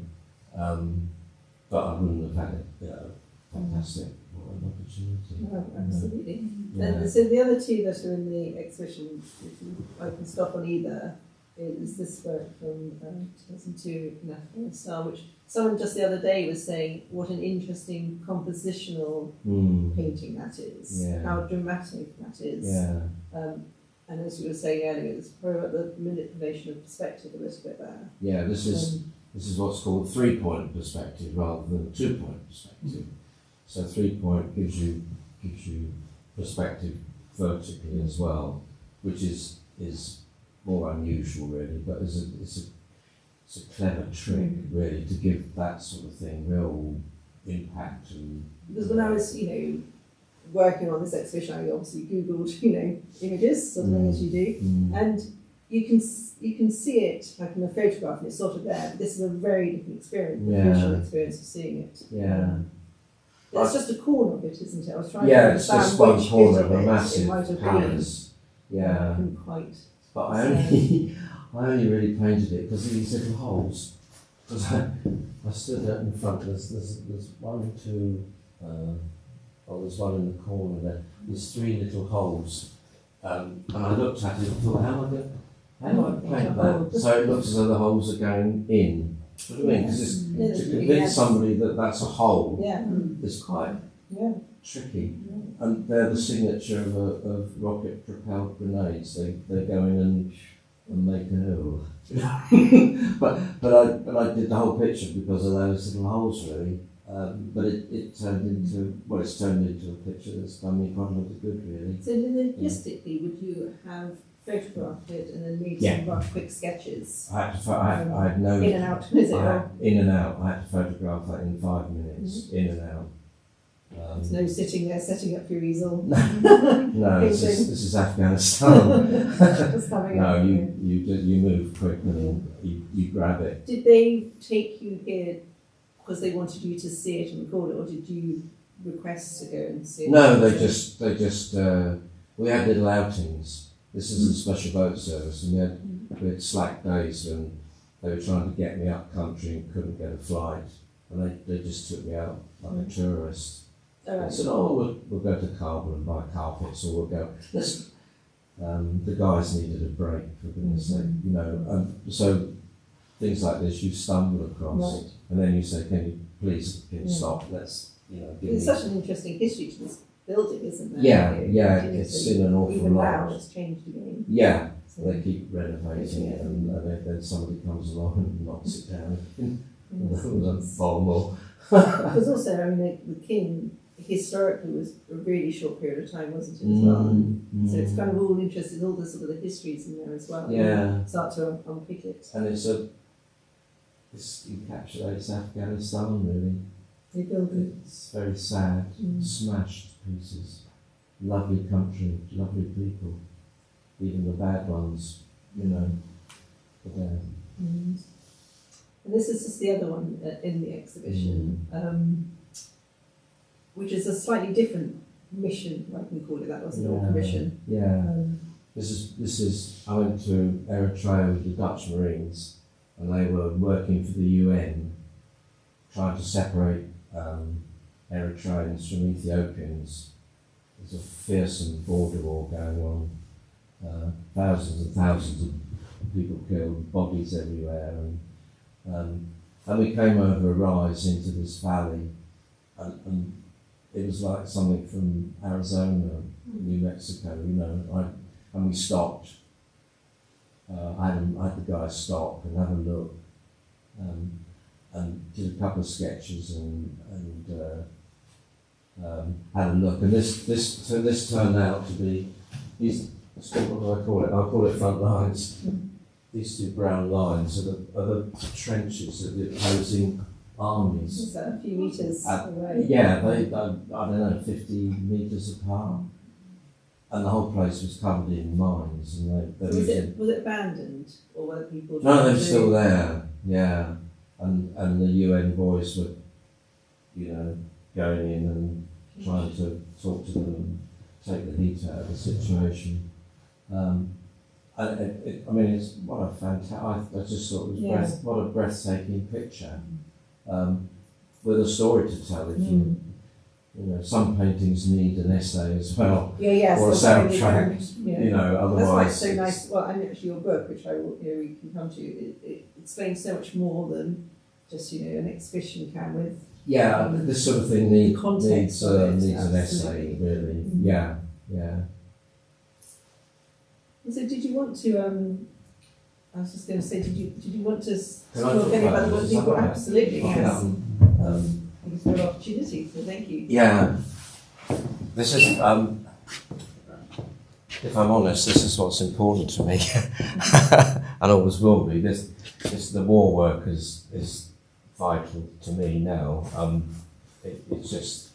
Speaker 3: But I wouldn't have had it. You know, fantastic. What an opportunity.
Speaker 1: No, absolutely.
Speaker 3: Yeah.
Speaker 1: And so the other two that are in the exhibition, if I can stop on either, is this work from 2002 in Afghanistan, which someone just the other day was saying what an interesting compositional painting that is, how dramatic that is.
Speaker 3: Yeah.
Speaker 1: And as you were saying earlier, it's probably about the manipulation of perspective a little bit there.
Speaker 3: Yeah, this is what's called 3-point perspective rather than 2-point perspective. So 3-point gives you perspective vertically as well, which is more unusual really, but it's a clever trick really to give that sort of thing real impact. And
Speaker 1: because when I was working on this exhibition, I obviously googled images, something as you do, and you can see it like in a photograph and it's sort of there, but this is a very different experience, the visual experience of seeing it. It's just a corner of it, isn't it? I was trying to understand
Speaker 3: it's just one
Speaker 1: which
Speaker 3: corner
Speaker 1: bit
Speaker 3: of a
Speaker 1: it
Speaker 3: massive
Speaker 1: might have
Speaker 3: canvas.
Speaker 1: been. I couldn't quite.
Speaker 3: But I only really painted it because of these little holes. Because I stood out in front. There's one, two. There's one in the corner there. There's 3 little holes, and I looked at it and thought, how do I paint that so it looks as though the holes are going in? What do you mean? Because to convince somebody that that's a hole is quite tricky. And they're the signature of rocket-propelled grenades. They go in and make a hole. but I did the whole picture because of those little holes, really. But it turned into a picture that's done me quite a lot of good, really.
Speaker 1: So logistically, would you have photographed it and then made some rough quick sketches?
Speaker 3: I had no
Speaker 1: in and out. Is it?
Speaker 3: In and out. I had to photograph that in 5 minutes. In and out.
Speaker 1: There's no sitting there setting up your easel.
Speaker 3: No, this is Afghanistan.
Speaker 1: No,
Speaker 3: you move quick and you grab it.
Speaker 1: Did they take you here because they wanted you to see it and record it, or did you request to go and see it?
Speaker 3: No, they just we had little outings. This is a special boat service, and we had slack days when they were trying to get me up country and couldn't get a flight, and they just took me out like a tourist. They said, we'll go to Kabul and buy carpets, or we'll go. The guys needed a break, for goodness sake, so things like this you stumble across, and then you say, can you please stop? Let's
Speaker 1: There's such an interesting history to this building, isn't there?
Speaker 3: Yeah, it's in an awful
Speaker 1: even
Speaker 3: lot.
Speaker 1: now it's changed again.
Speaker 3: Yeah,
Speaker 1: So,
Speaker 3: they keep renovating it, and then somebody comes along and knocks it down with a bomb or.
Speaker 1: because also, I mean, the king historically was a really short period of time, wasn't it, as well? So it's kind of all interesting, all the sort of the histories in there as well.
Speaker 3: Yeah.
Speaker 1: Start to unpick it.
Speaker 3: And this encapsulates Afghanistan, really.
Speaker 1: They build it.
Speaker 3: It's very sad, smashed pieces. Lovely country, lovely people. Even the bad ones, are there.
Speaker 1: And this is just the other one in the exhibition, which is a slightly different mission, I can call it that, wasn't it, or commission.
Speaker 3: Yeah. This is. I went to Eritrea with the Dutch Marines, and they were working for the UN, trying to separate Eritreans from Ethiopians. There's a fearsome border war going on. Thousands and thousands of people killed, bodies everywhere, and we came over a rise into this valley, and it was like something from Arizona, New Mexico, and we stopped. I had the guys stop and have a look, and did a couple of sketches and had a look. And this turned out to be what do I call it? I'll call it front lines. These two brown lines are the trenches of the opposing armies.
Speaker 1: Is that a few metres away?
Speaker 3: Yeah, I don't know, 50 metres apart. And the whole place was covered in mines. And
Speaker 1: Was it abandoned, or were people?
Speaker 3: No, they were still there. Yeah, and the UN boys were, going in and trying to talk to them and take the heat out of the situation. It's what a fantastic. I just thought it was what a breathtaking picture, with a story to tell. If some paintings need an essay as well, or a soundtrack. Otherwise.
Speaker 1: That's why it's so nice. Well, and actually your book, which I will, we can come to, it explains so much more than just an exhibition can with.
Speaker 3: Yeah, this sort of thing needs an essay,
Speaker 1: absolutely.
Speaker 3: really. Yeah.
Speaker 1: So did you want to, I was just going to say, did you want to
Speaker 3: Can I
Speaker 1: talk
Speaker 3: talk
Speaker 1: any
Speaker 3: about
Speaker 1: about
Speaker 3: this?
Speaker 1: the people? Absolutely,
Speaker 3: Okay.
Speaker 1: yes. It's a good opportunity, so thank you.
Speaker 3: Yeah. This is, if I'm honest, this is what's important to me, and always will be. The war work is vital to me now. It's just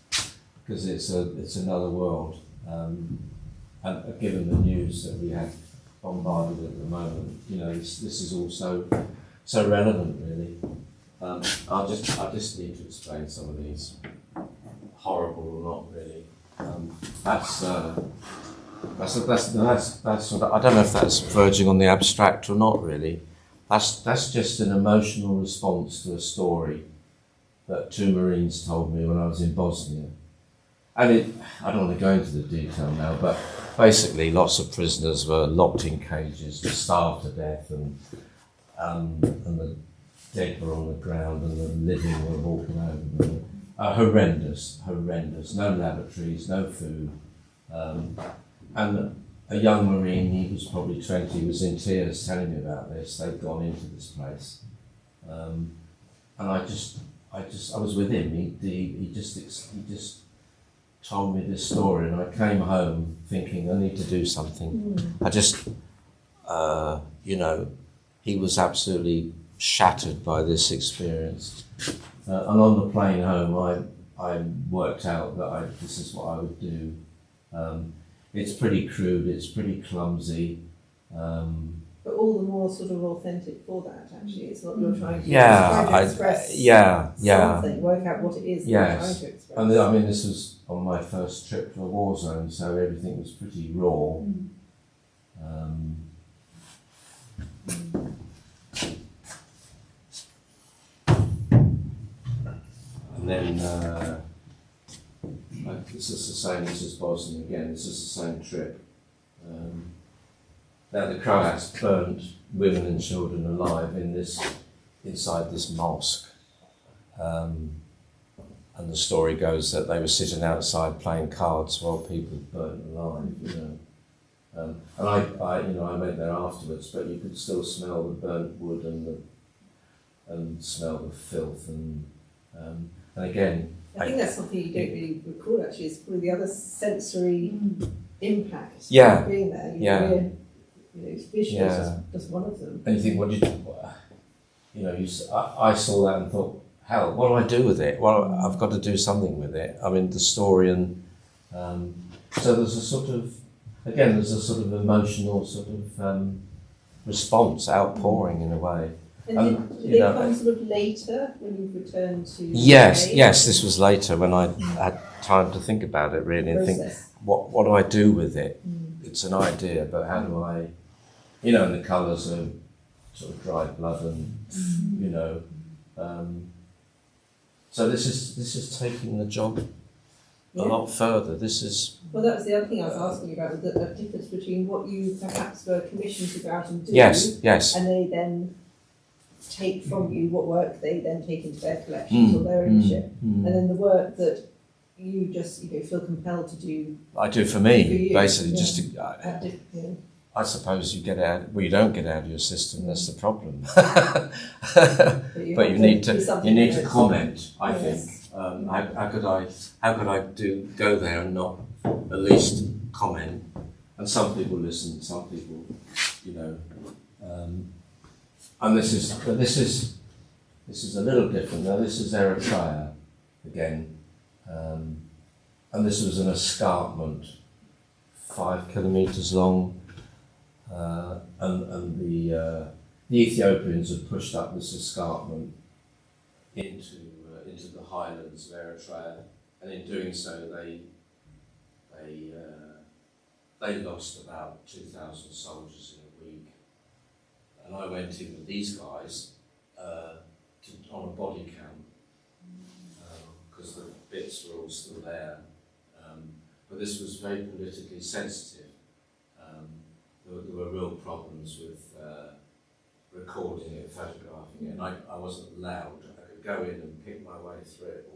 Speaker 3: because it's another world. And given the news that we have bombarded at the moment, this is all so relevant, really. I just need to explain some of these, horrible or not, really. That's sort of, I don't know if that's verging on the abstract or not, really. That's just an emotional response to a story that two Marines told me when I was in Bosnia. And I don't want to go into the detail now, but basically lots of prisoners were locked in cages, starved to death, and the dead were on the ground and the living were walking over them. Horrendous. No lavatories, no food. And a young Marine, he was probably 20, was in tears telling me about this. They'd gone into this place. And I was with him. He just told me this story, and I came home thinking I need to do something. I just, he was absolutely shattered by this experience. And on the plane home, I worked out that this is what I would do. It's pretty crude, it's pretty clumsy.
Speaker 1: But all the more sort of authentic for that, actually. It's what you're trying to express. Something, work out what it is that you're trying to express.
Speaker 3: And this was on my first trip to a war zone, so everything was pretty raw. And then this is the same. This is Bosnia again. This is the same trip. Now the Croats burnt women and children alive inside this mosque, and the story goes that they were sitting outside playing cards while people burnt alive, you know. And I went there afterwards, but you could still smell the burnt wood and smell the filth and again.
Speaker 1: I think that's something you don't really recall actually, it's probably the other sensory impact
Speaker 3: Yeah.
Speaker 1: of being there. It's visual is just one of them.
Speaker 3: And you think, I saw that and thought, hell, what do I do with it? Well, I've got to do something with it. I mean, the story and so there's a sort of emotional sort of response, outpouring in a way.
Speaker 1: And did they come sort of later when you returned to
Speaker 3: Yes, this was later when I had time to think about it really and think, what do I do with it? It's an idea, but how do I, and the colours are sort of dried blood and, so this is taking the job a lot further. This is...
Speaker 1: Well, that was the other thing I was asking you about, the difference between what you perhaps were commissioned to go out and do.
Speaker 3: Yes.
Speaker 1: And they then take from you what work they then take into their collections or their ownership. And then the work that you just feel compelled to do.
Speaker 3: I do for me,
Speaker 1: you,
Speaker 3: basically,
Speaker 1: yeah.
Speaker 3: just to... I suppose you get out. Well, you don't get out of your system. That's the problem. But you need to comment. I think. How could I go there and not at least comment? And some people listen. Some people, And this is a little different. Now this is Eritrea again, and this was an escarpment, 5 kilometres long. And the Ethiopians had pushed up this escarpment into the highlands of Eritrea, and in doing so, they lost about 2,000 soldiers in a week. And I went in with these guys on a body count because the bits were all still there. But this was very politically sensitive. There were real problems with recording it, photographing it, and I wasn't allowed. I could go in and pick my way through it,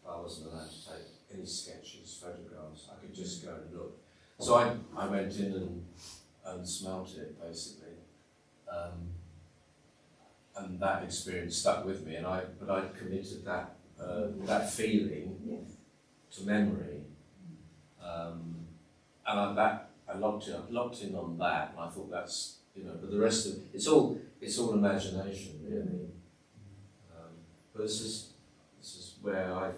Speaker 3: but I wasn't allowed to take any sketches, photographs. I could just go and look. So I went in and smelt it, basically. And that experience stuck with me, but I committed that feeling to memory, and I locked in on that, and I thought that's but the rest of it's all imagination really. But this is where I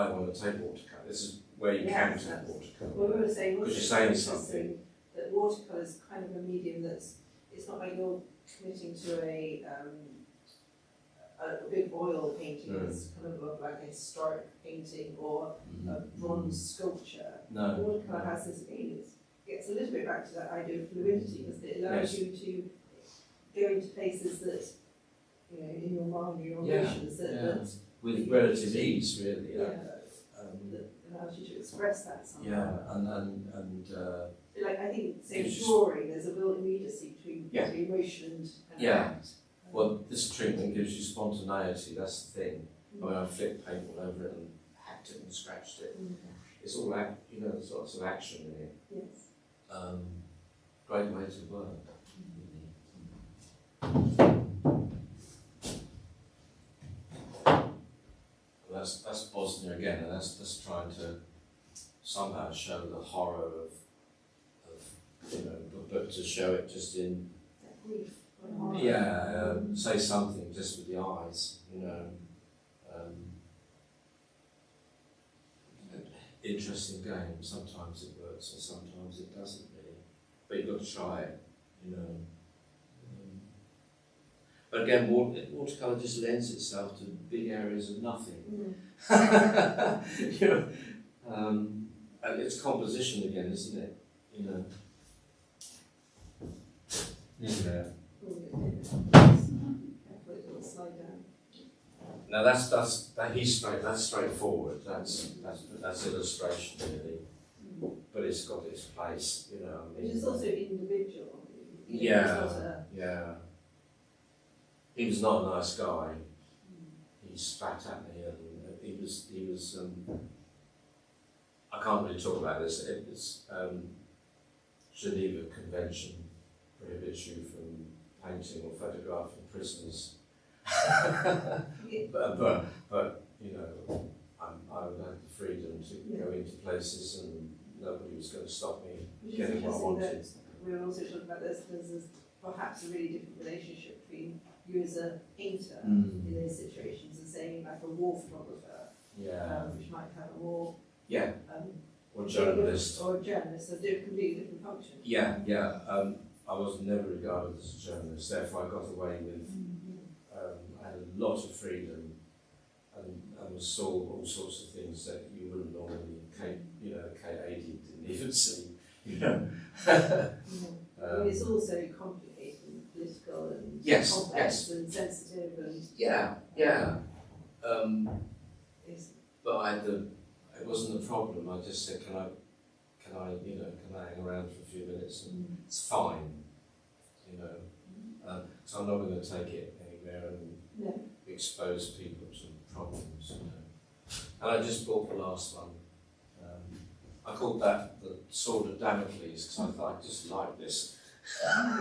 Speaker 3: want to take watercolour. This is where you can take watercolour.
Speaker 1: Well, we were saying
Speaker 3: because you're saying something.
Speaker 1: That watercolour is kind of a medium it's not like you're committing to a big oil painting. It's kind of like a historic painting or a bronze sculpture.
Speaker 3: No.
Speaker 1: Watercolour has this gets a little bit back to that idea of fluidity, because it allows you to go into places that in your mind, your emotions that
Speaker 3: with relative ease, really.
Speaker 1: that allows you to express that somehow.
Speaker 3: Yeah, and
Speaker 1: like I think, say, drawing, there's a real immediacy between emotion and act.
Speaker 3: Well, this treatment gives you spontaneity. That's the thing. I mean, I flicked paint all over it and hacked it and scratched it. It's all there's lots of action in it.
Speaker 1: Yes.
Speaker 3: Great way to work. That's Bosnia again, and that's just trying to somehow show the horror of but to show it just in
Speaker 1: grief.
Speaker 3: Say something just with the eyes, Interesting game. Sometimes it works and sometimes it doesn't really. But you've got to try it, But again, watercolour just lends itself to big areas of nothing. And it's composition again, isn't it? Yeah. Now that's straightforward. That's illustration really, but it's got its place.
Speaker 1: Which is also individual.
Speaker 3: Yeah. He was not a nice guy. He spat at me, and he was. I can't really talk about this. It's Geneva Convention prohibits you from painting or photographing prisoners. but you know, I would have the freedom to go into places and nobody was going to stop me getting what I wanted.
Speaker 5: We were also talking about there's perhaps a really different relationship between you as a painter in those situations and saying like a war photographer, which might have a more or journalist, so do a completely different function.
Speaker 3: I was never regarded as a journalist, therefore I got away with. I had a lot of freedom and was saw all sorts of things that you wouldn't normally. K80 didn't even see. You know.
Speaker 5: It's also complicated and political and complex and sensitive and
Speaker 3: but it wasn't a problem. I just said, can I hang around for a few minutes? And it's fine, you know. So I'm not going to take it anywhere and expose people to problems, you know. And I just bought the last one. I called that the Sword of Damocles because I thought I just like this.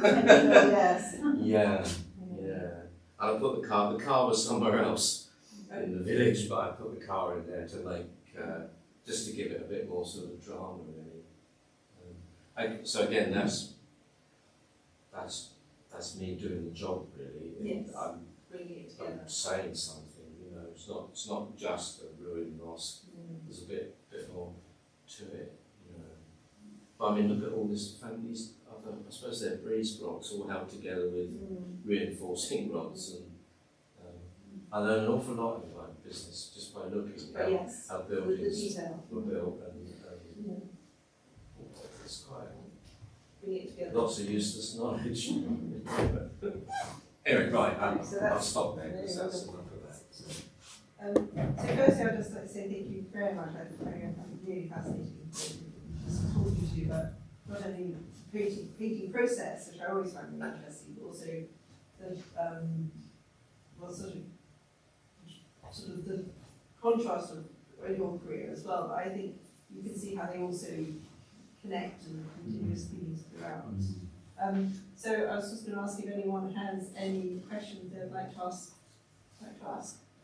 Speaker 5: Yes.
Speaker 3: Yeah. And I put the car was somewhere else in the village, but I put the car in there to make, just to give it a bit more sort of drama, really. So again, that's me doing the job, really.
Speaker 5: Yes.
Speaker 3: I'm saying something, you know. It's not just a ruined mosque. There's a bit more to it, you know. But I mean, look at all this families. I suppose they're breeze blocks all held together with reinforcing rods, and I learn an awful lot in my business just by looking at how buildings were built, and it's quite lots of useless knowledge. Anyway, right, I'll stop there because that's enough of that.
Speaker 5: So firstly, I'd just like to say thank you very much. I find it really fascinating to talk to you about not only the painting process, which I always find really interesting, but also the sort of the contrast of your career as well. But I think you can see how they also connect and continuous themes throughout. So I was just going to ask if anyone has any questions they'd like to ask.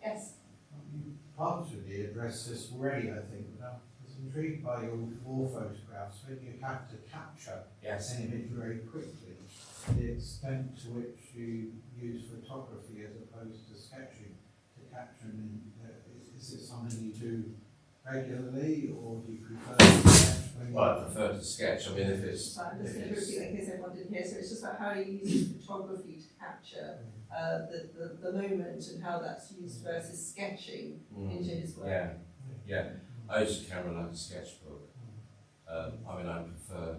Speaker 5: Yes.
Speaker 7: You partially addressed this already, I think. I was intrigued by your war photographs when you have to capture an image very quickly. The extent to which you use photography as opposed to sketching to capture an image. Is it something you do regularly, or do you prefer to sketch?
Speaker 3: Well, I prefer to sketch. I mean, if it's.
Speaker 5: So I'm just going to repeat in case everyone didn't hear. So it's just about how you use photography to capture the moment and how that's used versus sketching into his work.
Speaker 3: Yeah. I use a camera like a sketchbook. I mean, I prefer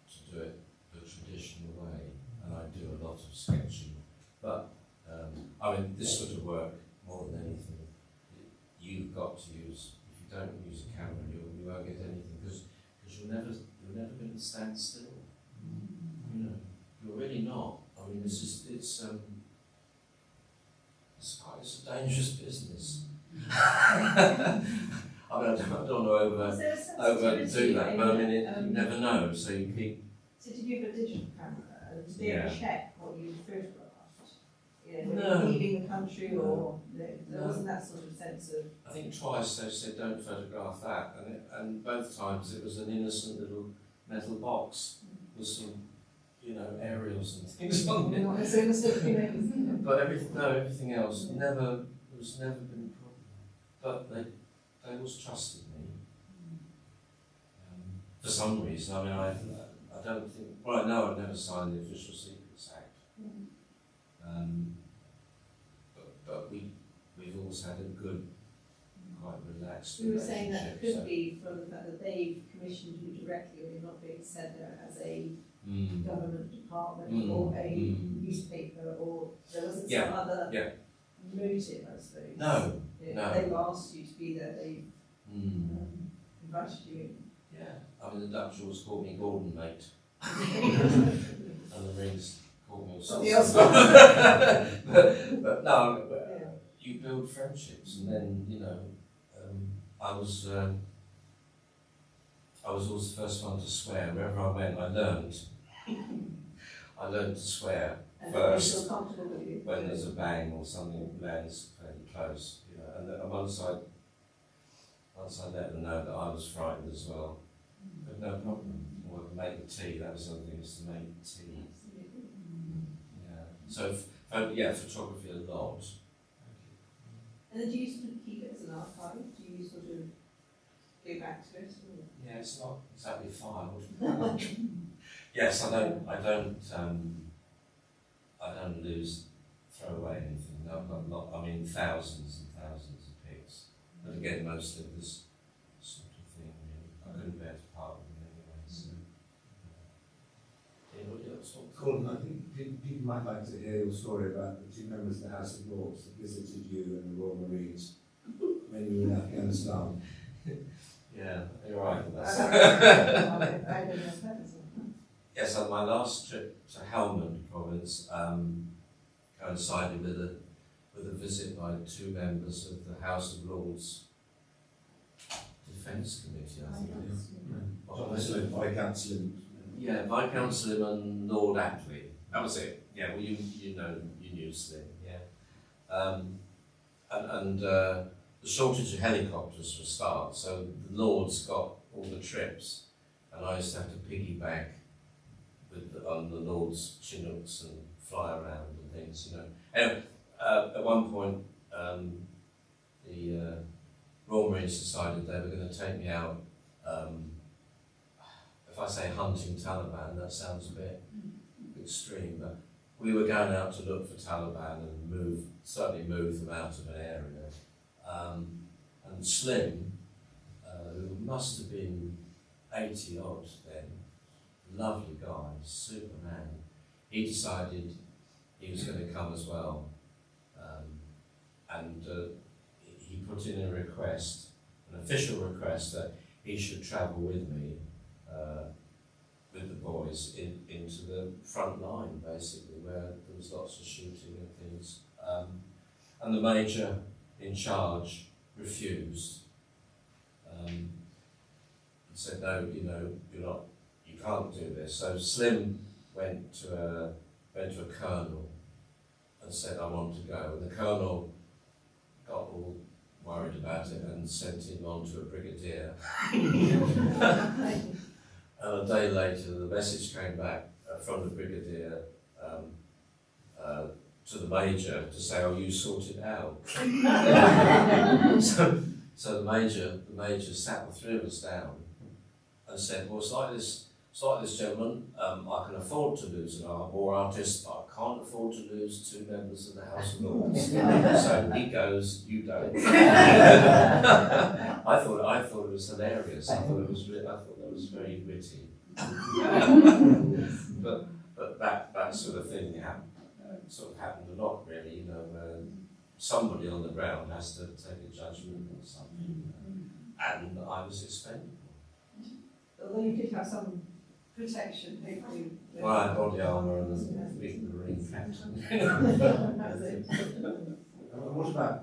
Speaker 3: to do it the traditional way, and I do a lot of sketching. But I mean, this sort of work, more than anything, you've got to use. If you don't use a camera, you won't get anything because you're never going to stand still. You know, you're really not. I mean, it's a dangerous business. I mean, I don't want to overdo that, but I mean, you never know, so you keep.
Speaker 5: So did you have a digital camera? Did they ever check what you photographed?
Speaker 3: No.
Speaker 5: Leaving the country, or there wasn't that sort of sense of.
Speaker 3: I think twice they said don't photograph that, and both times it was an innocent little metal box with some, aerials and things on it. But everything else never been a problem. But they always trusted me. For some reason, I mean, I don't think. Well, I know I've never signed the Official Secrets Act. But we've always had a good, quite relaxed
Speaker 5: We were saying that
Speaker 3: relationship,
Speaker 5: could be from the fact that they've commissioned you directly, or you're not being sent there as a government department or a newspaper, or there wasn't some other motive, I suppose.
Speaker 3: No.
Speaker 5: They've asked you to be there, they've invited you in.
Speaker 3: Yeah, I mean, the Dutch always called me Gordon Mate. And the Rings called me
Speaker 5: Something else.
Speaker 3: but no, you build friendships, and then I was always the first one to swear. Wherever I went, I learned. I learned to swear first when there's a bang or something lands fairly close, and once I let them know that I was frightened as well, but no problem. Or make tea. That was the other thing, is to make tea. Yeah. So photography a lot.
Speaker 5: And then do you sort of keep it as an archive? Do you sort of go back to it?
Speaker 3: Yeah, it's not exactly filed. Yes, I don't throw away anything. I've got thousands and thousands of pics. But again, mostly this sort of thing, really. I couldn't bear to part with them anyway, so. Anybody else want to?
Speaker 2: Gordon, I think people might like to hear your story about the two members of the House of Lords that visited you and the Royal Marines when you were in Afghanistan.
Speaker 3: Yeah, you're right. Yes, on my last trip to Helmand province coincided with a visit by two members of the House of Lords Defence Committee, I think it is. Viscount Slim and Lord Attlee. That was it. Yeah, well, you knew Slim. Yeah, and the shortage of helicopters for a start, so the Lords got all the trips, and I used to have to piggyback on the Lord's Chinooks and fly around and things, Anyway, at one point, the Royal Marines decided they were going to take me out. If I say hunting Taliban, that sounds a bit extreme, but we were going out to look for Taliban and certainly move them out of an area. And Slim, who must have been 80 odd then, lovely guy, Superman, he decided he was going to come as well. And he put in a request, an official request, that he should travel with me, with the boys, into the front line, basically, where there was lots of shooting and things. And the major in charge refused. And said, no, you can't do this. So Slim went to a colonel and said, I want to go. And the colonel got all worried about it and sent him on to a brigadier. And a day later, the message came back from the brigadier to the major to say, "Oh, you sort it out." So the major sat the three of us down and said, "Well, it's like this, gentlemen. I can afford to lose an war artist, but I can't afford to lose two members of the House of Lords. So he goes, you don't." I thought it was hilarious. I thought that was very witty. but that sort of thing happened a lot, really. Where somebody on the ground has to take a judgment or something, and I was expendable.
Speaker 1: Although you did have some protection, hopefully.
Speaker 3: Well, I had body armour and a big marine captain.
Speaker 2: What about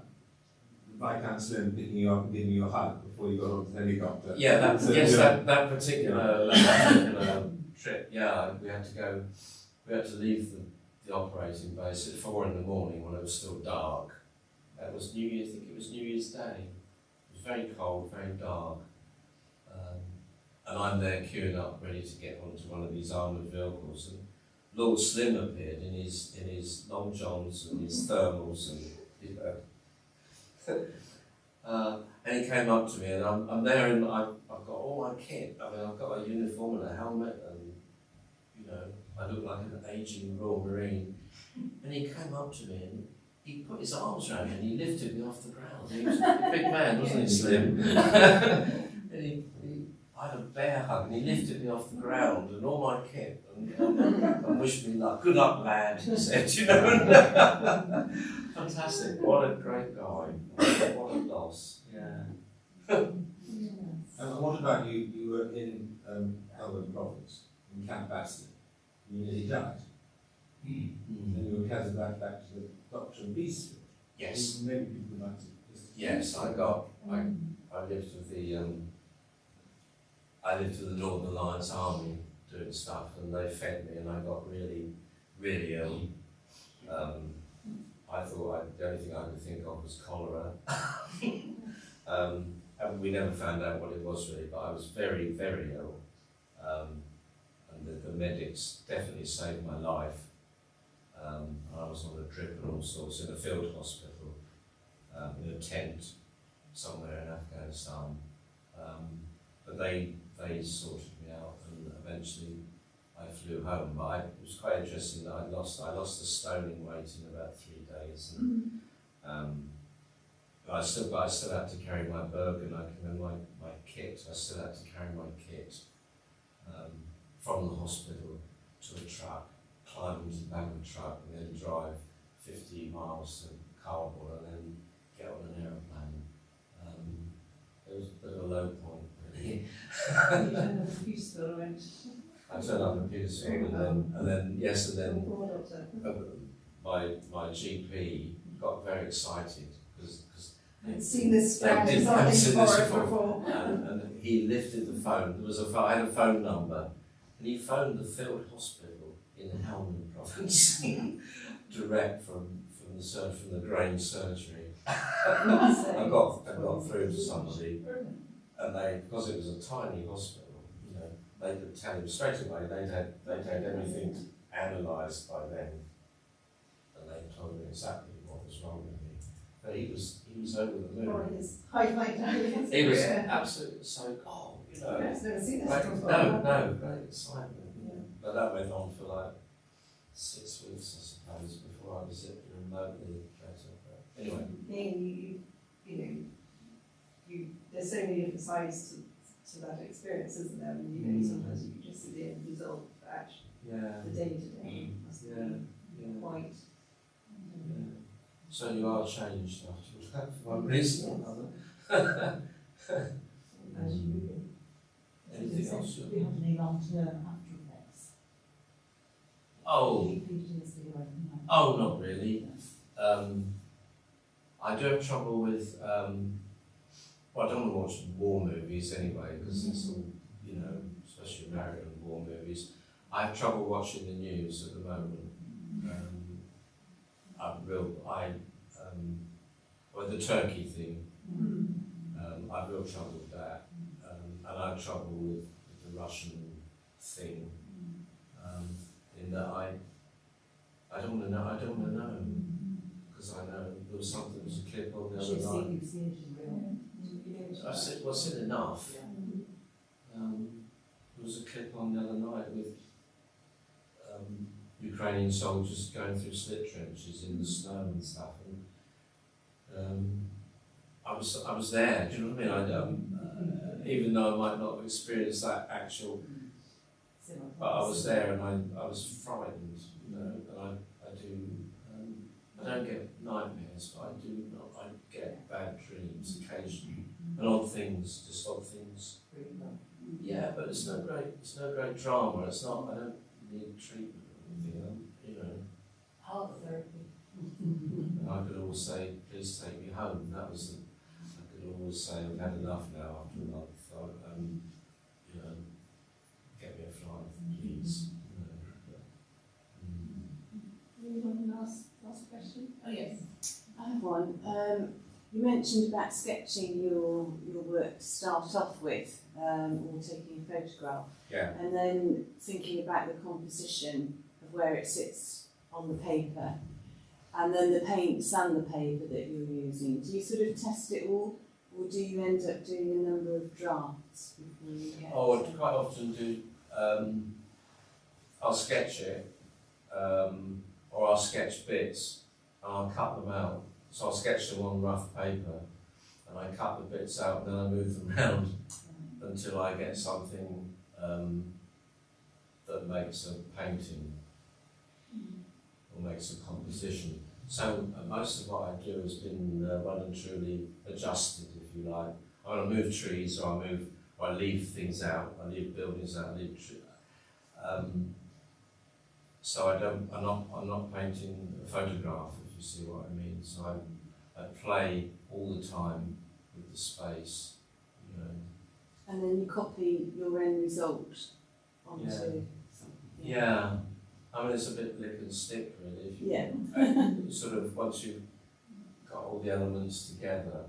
Speaker 2: Viscount Slim picking you up and giving you a hug before you got onto the helicopter?
Speaker 3: Yeah, that particular trip. Yeah, we had to leave the operating base at 4 in the morning when it was still dark. It was New Year's. I think it was New Year's Day. It was very cold, very dark. And I'm there queuing up, ready to get onto one of these armoured vehicles. And Lord Slim appeared in his long johns and his thermals, and and he came up to me, and I'm there, and I've got all my kit. I mean, I've got a uniform and a helmet, and I look like an aging Royal Marine. And he came up to me, and he put his arms around me, and he lifted me off the ground. He was a big man, wasn't he, Slim? And I had a bear hug, and he lifted me off the ground and all my kit, and wished me luck. "Good luck, lad," he said, Fantastic. What a great guy. What a loss. Yeah.
Speaker 2: And what about you? You were in Helmand province, in Camp Bastion. You nearly died. And you were carried back to the doctor in Beesfield.
Speaker 8: Yes.
Speaker 9: Many people like to.
Speaker 8: Yes, I lived with the Northern Alliance Army doing stuff, and they fed me, and I got really, really ill. I thought the only thing I could think of was cholera. And we never found out what it was really, but I was very, very ill. And the medics definitely saved my life. I was on a drip and all sorts in a field hospital, in a tent somewhere in Afghanistan. But they sorted me out, and eventually I flew home. But it was quite interesting that I lost the stoning weight in about 3 days. And, but I still had to carry my Bergen. I can remember my kit. I still had to carry my kit from the hospital to a truck, climb into the back of the truck, and then drive 50 miles to Kabul, and then get on an aeroplane. It was a bit of a low point, really.
Speaker 5: You turned up at Petersfield, went.
Speaker 8: I turned up in Petersfield, and then my GP got very excited because
Speaker 1: I'd seen this
Speaker 8: they
Speaker 1: scan
Speaker 8: didn't
Speaker 1: something
Speaker 8: have seen
Speaker 1: for
Speaker 8: this
Speaker 1: it
Speaker 8: before.
Speaker 1: before.
Speaker 8: And he lifted the phone. I had a phone number, and he phoned the field hospital in Helmand province, direct from the Grange surgery. I got through to somebody, and because it was a tiny hospital, they could tell him straight away. They'd had everything analysed by then, and they told him exactly what was wrong with me. But he was over the moon.
Speaker 1: Or his highlight diaries.
Speaker 8: He was absolutely so
Speaker 1: I've never seen this before.
Speaker 8: No, great excitement. But that went on for like 6 weeks, I suppose, before I was remotely better. But anyway.
Speaker 1: There's so many different sides to that experience, isn't there? And sometimes you just see the end result, but actually the day-to-day must be quite.
Speaker 8: So you are changed after that for one reason or another. Anything else?
Speaker 6: Do you have any long-term after effects?
Speaker 8: Oh,
Speaker 6: PTSD or anything like that?
Speaker 8: oh, not really. I do have trouble with. Well, I don't want to watch war movies anyway, because it's all, especially American war movies. I have trouble watching the news at the moment. The Turkey thing, I've real trouble with that, and I have trouble with the Russian thing, in that I don't want to know, because I know there was a clip on the other night. I've seen enough. There was a clip on the other night with Ukrainian soldiers going through slit trenches in the snow and stuff, and I was there. Do you know what I mean? Even though I might not have experienced that actual, but I was there, and I was frightened. And I don't get nightmares, but I get bad dreams occasionally, and odd things. Yeah, but it's no great drama. It's not. I don't need treatment or anything.
Speaker 6: Heart therapy.
Speaker 8: And I could always say, "Please take me home." I could always say, "I've had enough now after a month. Get me a flight, please."
Speaker 1: Anyone last question?
Speaker 10: Oh yes, I have one. You mentioned about sketching your work to start off with, or taking a photograph, and then thinking about the composition of where it sits on the paper, and then the paints and the paper that you're using. Do you sort of test it all, or do you end up doing a number of drafts before you get?
Speaker 8: Oh, I quite often do. I'll sketch it, or I'll sketch bits, and I'll cut them out. So I'll sketch them on rough paper, and I cut the bits out, and then I move them around until I get something that makes a painting or makes a composition. So most of what I do has been well and truly adjusted, if you like. I move trees, or I leave things out. I leave buildings out. So I'm not painting a photograph, if you see what I mean. So play all the time with the space, you know.
Speaker 10: And then you copy your end result onto
Speaker 8: Yeah.
Speaker 10: something.
Speaker 8: Yeah, I mean it's a bit lick and stick really. If you,
Speaker 10: Yeah.
Speaker 8: sort of once you've got all the elements together,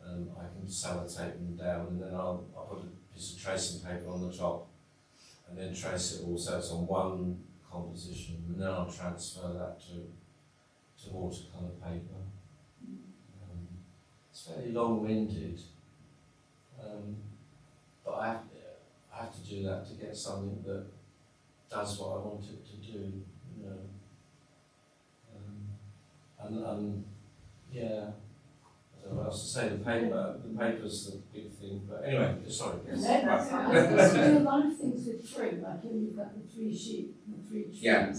Speaker 8: I can sellotape them down, and then I'll put a piece of tracing paper on the top, and then trace it all so it's on one composition, and then I'll transfer that to watercolour paper. It's fairly long-winded, but I have to do that to get something that does what I want it to do, you know. And yeah, I don't know what else to say. The paper's the big thing. But anyway, sorry. Yes.
Speaker 6: You do a lot of things with three, like you've got the 3 sheep, the 3 trees,
Speaker 8: Yeah.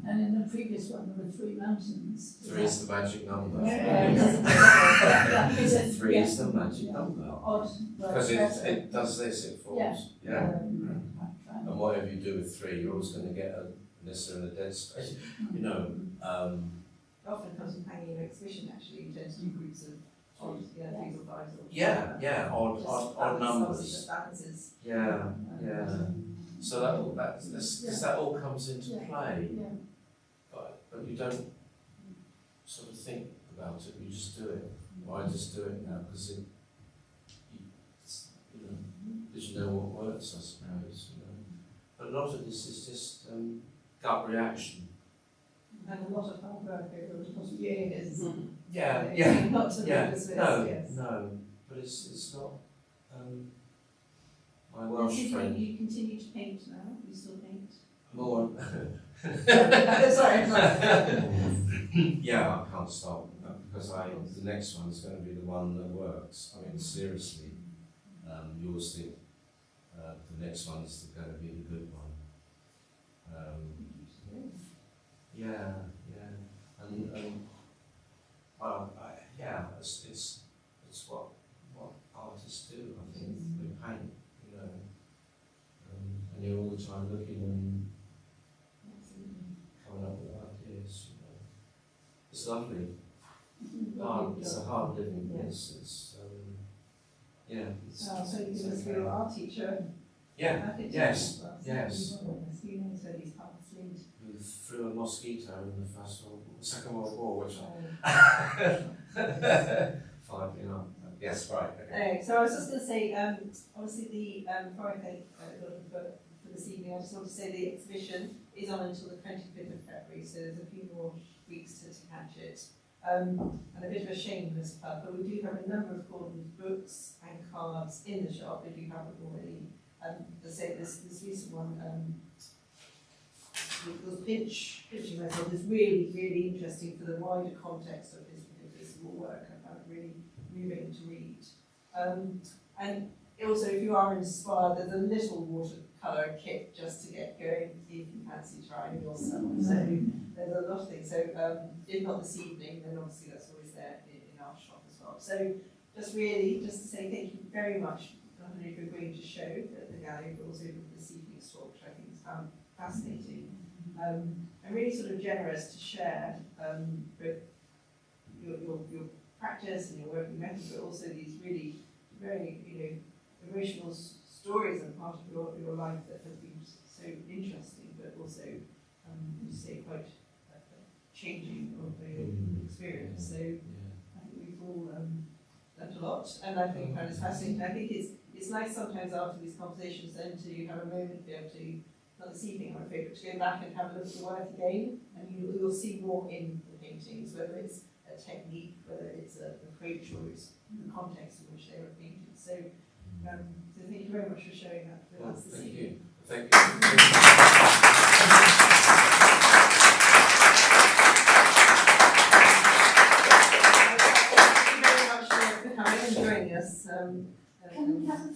Speaker 6: and in the previous one there were 3 mountains.
Speaker 8: 3 is the magic number.
Speaker 6: Yeah.
Speaker 8: 3 is the magic number.
Speaker 6: Odd.
Speaker 8: Because it does this, it forms. Yeah.
Speaker 6: And
Speaker 8: And whatever you do with 3, you're always going to get unless they're in a dead space. You know.
Speaker 5: It often comes from hanging an exhibition actually, you tend to do groups of 3s or 5s. Or
Speaker 8: Yeah. Odd numbers.
Speaker 5: Balances.
Speaker 8: Yeah. So that all comes into play.
Speaker 6: Yeah.
Speaker 8: But you don't sort of think about it. You just do it. Well, I just do it now because you know what works, I suppose. You know. But a lot of this is just gut reaction.
Speaker 5: And a lot of hard work over a lot of years.
Speaker 8: Yeah.
Speaker 5: Not to
Speaker 8: No. But it's not. My Welsh friend.
Speaker 5: You continue to paint now? You still paint?
Speaker 8: More.
Speaker 5: Sorry.
Speaker 8: Yeah, I can't stop because the next one is going to be the one that works. I mean, seriously, you always think the next one's going to be the good one. And it's what artists do. I think they paint, you know, and you're all the time looking and coming up with ideas. You know, it's lovely. It's a hard living place. It's
Speaker 5: So you must be your art teacher.
Speaker 8: Yeah. Yes.
Speaker 5: He knows where these parts lead.
Speaker 8: Who threw a mosquito in the Second World War, which yes, right. Okay.
Speaker 5: Anyway, so I was just going to say, obviously before I thank for this evening, I just want to say the exhibition is on until the 25th of February, so there's a few more weeks to catch it. And a bit of a shameless plug, but we do have a number of Gordon's books and cards in the shop if you haven't already. Let's say this recent one, the pinching method is really, really interesting for the wider context of his small work. I found it really moving to read. And also, if you are inspired, there's a little watercolour kit just to get going if you fancy trying yourself. So there's a lot of things. So if not this evening, then obviously that's always there in our shop as well. So just to say thank you very much, not only for agreeing to show at the gallery, but also for this evening's talk, which I think is fascinating. And really sort of generous to share both your practice and your working method, but also these really very emotional stories and part of your life that have been so interesting, but also you say quite changing of your experience. So I think we've all learned a lot, and I think it's fascinating. I think it's nice sometimes after these conversations then to have a moment to be able to, not this evening I'm afraid, but to go back and have a look at the work again, and you'll see more in the paintings, whether it's a technique, whether it's an approach, or it's the context in which they were painted. So, so thank you very much for sharing that with us this evening.
Speaker 8: Thank you.
Speaker 5: Thank you very much for coming and joining us.
Speaker 6: can we have a